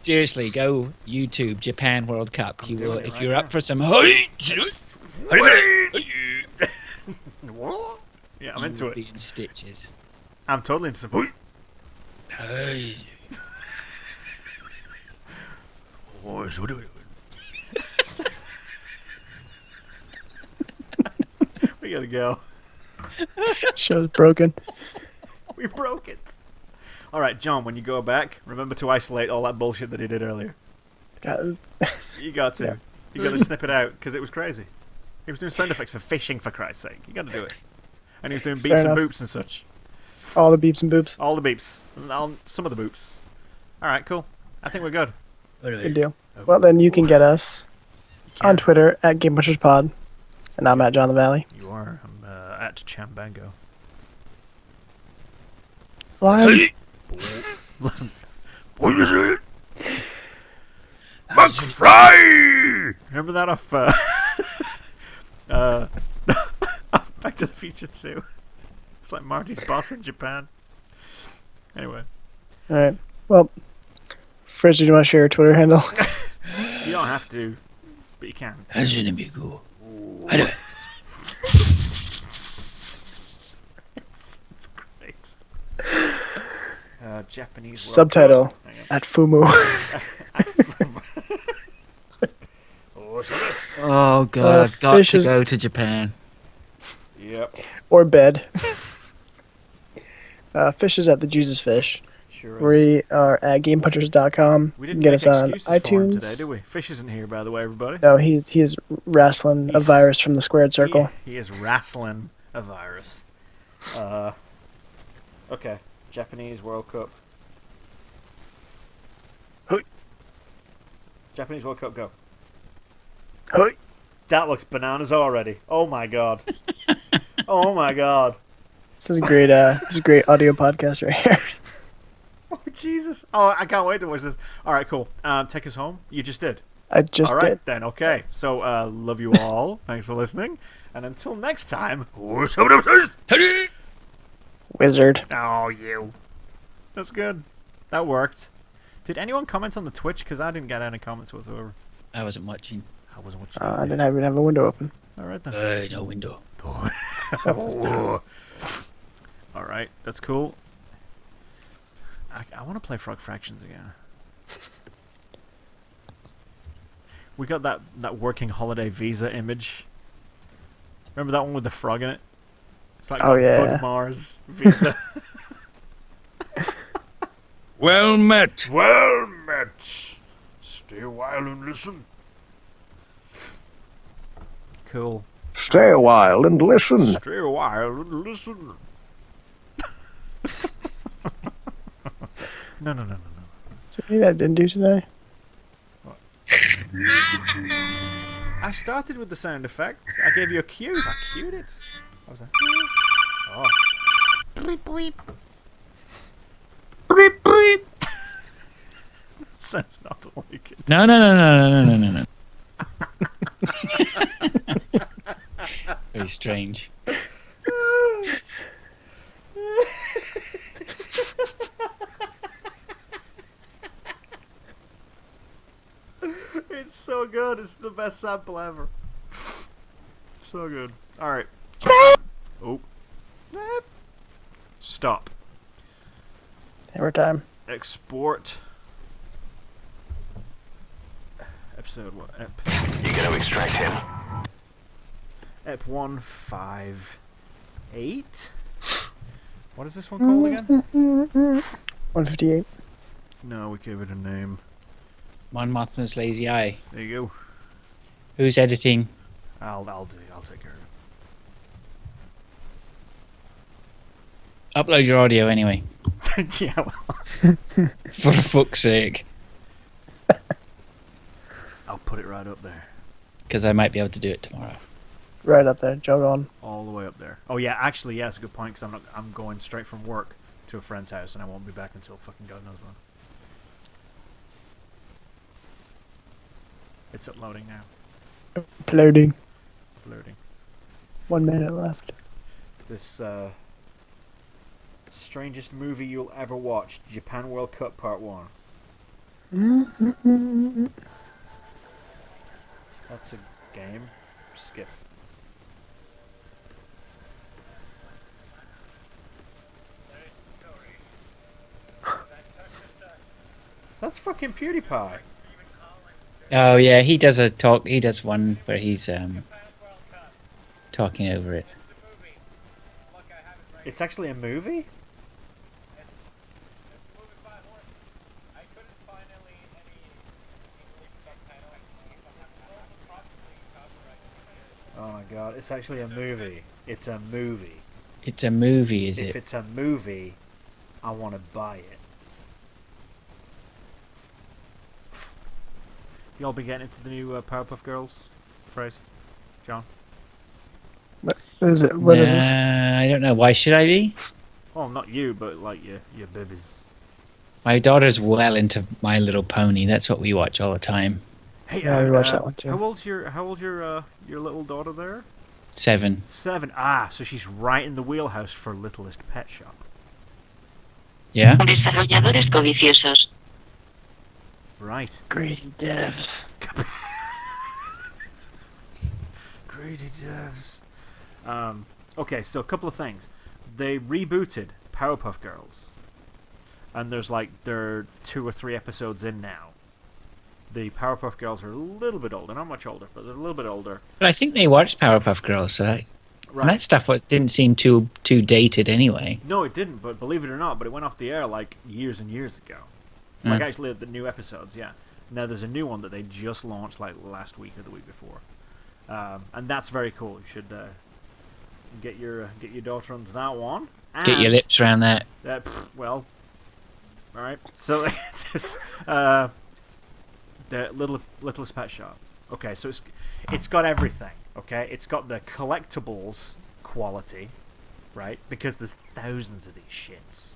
Seriously, go YouTube Japan World Cup. You will, doing it if right you're now. up for some. What? Yeah, I'm into you will it. be in stitches. I'm totally into some. We gotta go. Show's broken. We broke it. All right, John. When you go back, remember to isolate all that bullshit that he did earlier. God, You got to. Yeah. You got to snip it out because it was crazy. He was doing sound effects for fishing, for Christ's sake. You got to do it. And he was doing Fair beeps and enough. boops and such. all the beeps and boops. All the beeps. Some of the boops. All right, cool. I think we're good. Good deal. Well, then you can get us on Twitter at GamePunchersPod, and I'm at John the Valley. You are. I'm at Chambango. Live. What is it? McFly! Remember that off Back to the Future 2? It's like Marty's boss in Japan. Anyway. All right. Well, first, do you want to share your Twitter handle? You don't have to, but you can. That's gonna be cool. It's great. Japanese World Subtitle Cup. Hang on. at Fumu. Oh, so this- Oh god, I've got fish to is- go to Japan. Yep. or bed. Fish is at the Jesus Fish. Sure is. We are at GamePunchers.com. We You didn't can get make us on excuses for him iTunes. today, did we? Fish isn't here, by the way, everybody. No, he's wrestling a He's- virus from the squared circle. He is wrestling a virus. Okay. Japanese World Cup. Hoi. Japanese World Cup, go. Hoi. That looks bananas already. Oh my god. Oh my god. This is a great audio podcast right here. Oh, Jesus. Oh, I can't wait to watch this. All right, cool. Take us home. You just did. I just All right, did. then. Okay. So, love you all. Thanks for listening. And until next time. Wizard. Oh, you. That's good. That worked. Did anyone comment on the Twitch? Because I didn't get any comments whatsoever. I wasn't watching. I wasn't watching. I didn't even have a window open. All right, then. No window. Oh. All right, that's cool. I want to play Frog Fractions again. We got that working holiday visa image. Remember that one with the frog in it? It's like Bug Mars visa. Well met. Well met. Stay a while and listen. Cool. Stay a while and listen. Stay a while and listen. No. Is there anything that I didn't do today? I started with the sound effect. I gave you a cue. I cued it. What was that? Oh. Bleep bleep. Bleep bleep. Sounds nothing like it. No. Very strange. It's so good. It's the best sample ever. So good. Alright. Oh. Stop. Hammer time. Export. Episode what? You gotta extract him. Ep158. What is this one called again? 158. No, we gave it a name. Mon Mothma's lazy eye. There you go. Who's editing? I'll take care of Upload your audio anyway. it. Yeah, well, For fuck's sake. I'll put it right up there. Because I might be able to do it tomorrow. Right up there. Jog on. All the way up there. Oh yeah, actually, yeah, it's a good point because I'm going straight from work to a friend's house and I won't be back until fucking God knows when. It's uploading now. Uploading. Uploading. 1 minute left. This strangest movie you'll ever watch, Japan World Cup Part 1. That's a game. Skip. That's fucking PewDiePie. Oh yeah, he does a talk. He does one where he's talking over it. It's actually a movie? Oh my god, it's actually a movie. It's a movie. It's a movie, is If it? it's a movie, I want to buy it. Y'all been getting into the new Powerpuff Girls phrase? John? What is it? What is this? I don't know. Why should I be? Oh, not you, but like your babies. My daughter's well into My Little Pony. That's what we watch all the time. Hey, Yeah, we watched that one too. How old's your little daughter there? 7. 7. Ah, so she's right in the wheelhouse for Littlest Pet Shop. Yeah? Desarrolladores codiciosos. Right. Greedy devs. Greedy devs. Okay, so a couple of things. They rebooted Powerpuff Girls, and there are 2 or 3 episodes in now. The Powerpuff Girls are a little bit older, not much older, but they're a little bit older. But I think they watched Powerpuff Girls, so and that stuff didn't seem too dated anyway. No, it didn't, but believe it or not, but it went off the air like years and years ago. Like actually the new episodes, yeah. Now there's a new one that they just launched like last week or the week before. And that's very cool. You should get your daughter onto that one. Get your lips around that. Well, all right. So it's the Littlest Pet Shop. Okay, so it's got everything. Okay, it's got the collectibles quality, right? Because there's thousands of these shits.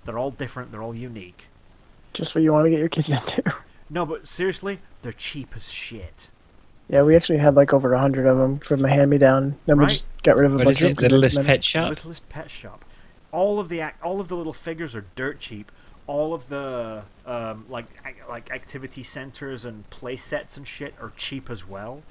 They're all different. They're all unique. just what you want to get your kids into. No, but seriously, they're cheap as shit. Yeah, we actually had like over 100 of them for my hand-me-down. Then we Right. just got rid of a What bunch is of it? them. 'cause Littlest they're too Pet Shop? Littlest Pet Shop. All of the little figures are dirt cheap. All of the like activity centers and play sets and shit are cheap as well.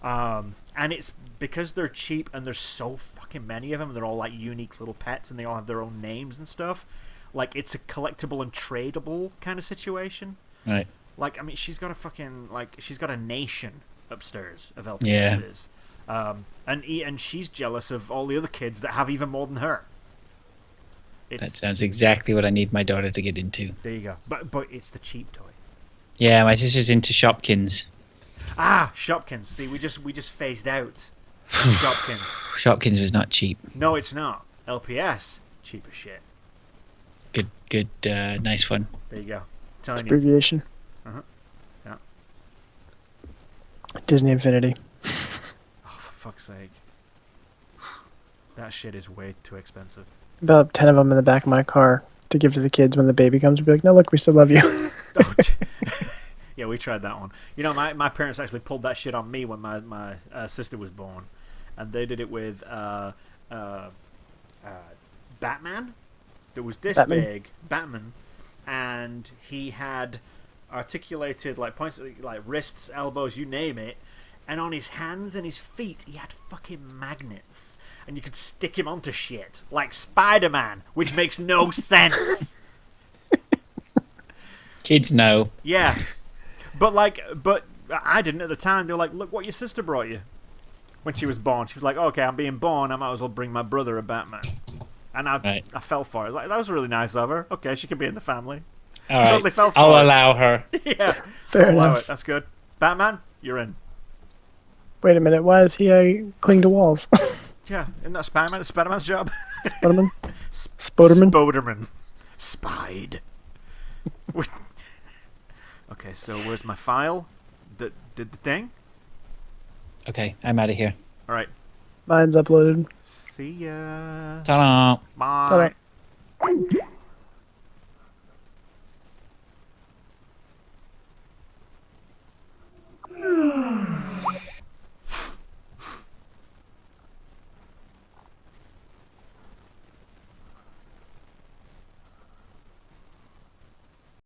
And it's because they're cheap and there's so fucking many of them. They're all like unique little pets and they all have their own names and stuff. Like it's a collectible and tradable kind of situation. Right. Like I mean, she's got a nation upstairs of Yeah. LPSs. And she's jealous of all the other kids that have even more than her. That sounds exactly what I need my daughter to get into. There you go. But it's the cheap toy. Yeah, my sister's into Shopkins. Ah, Shopkins. See, we just phased out Shopkins. Shopkins was not cheap. No, it's not. LPS, cheap as shit. Good, nice one. There you go. Telling you. abbreviation. Uh-huh. Yeah. Disney Infinity. Oh, for fuck's sake. That shit is way too expensive. About 10 of them in the back of my car to give to the kids when the baby comes. We'll be like, no, look, we still love you. Oh, yeah, we tried that one. You know, my parents actually pulled that shit on me when my sister was born. And they did it with Batman. That was this Batman? big. Batman. And he had articulated, like, points, like, wrists, elbows, you name it. And on his hands and his feet, he had fucking magnets. And you could stick him onto shit. Like Spider-Man, which makes no sense. Kids know. Yeah. But I didn't at the time. They were like, look what your sister brought you. When she was born. She was like, okay, I'm being born. I might as well bring my brother a Batman. And I fell for it. Like, that was really nice of her. Okay, she can be in the family. All right. Totally fell for I'll it. allow her. Yeah. Fair I'll allow enough. it. That's good. Batman, you're in. Wait a minute, why is he cling to walls? Yeah, isn't that Spider-Man? It's Spider-Man's job? Spiderman? Spoderman? Spoderman. Spied. Okay, so where's my file? Did the thing? Okay, I'm out of here. Alright. Mine's uploaded. See ya. Ta-da. Bye. Ta-da.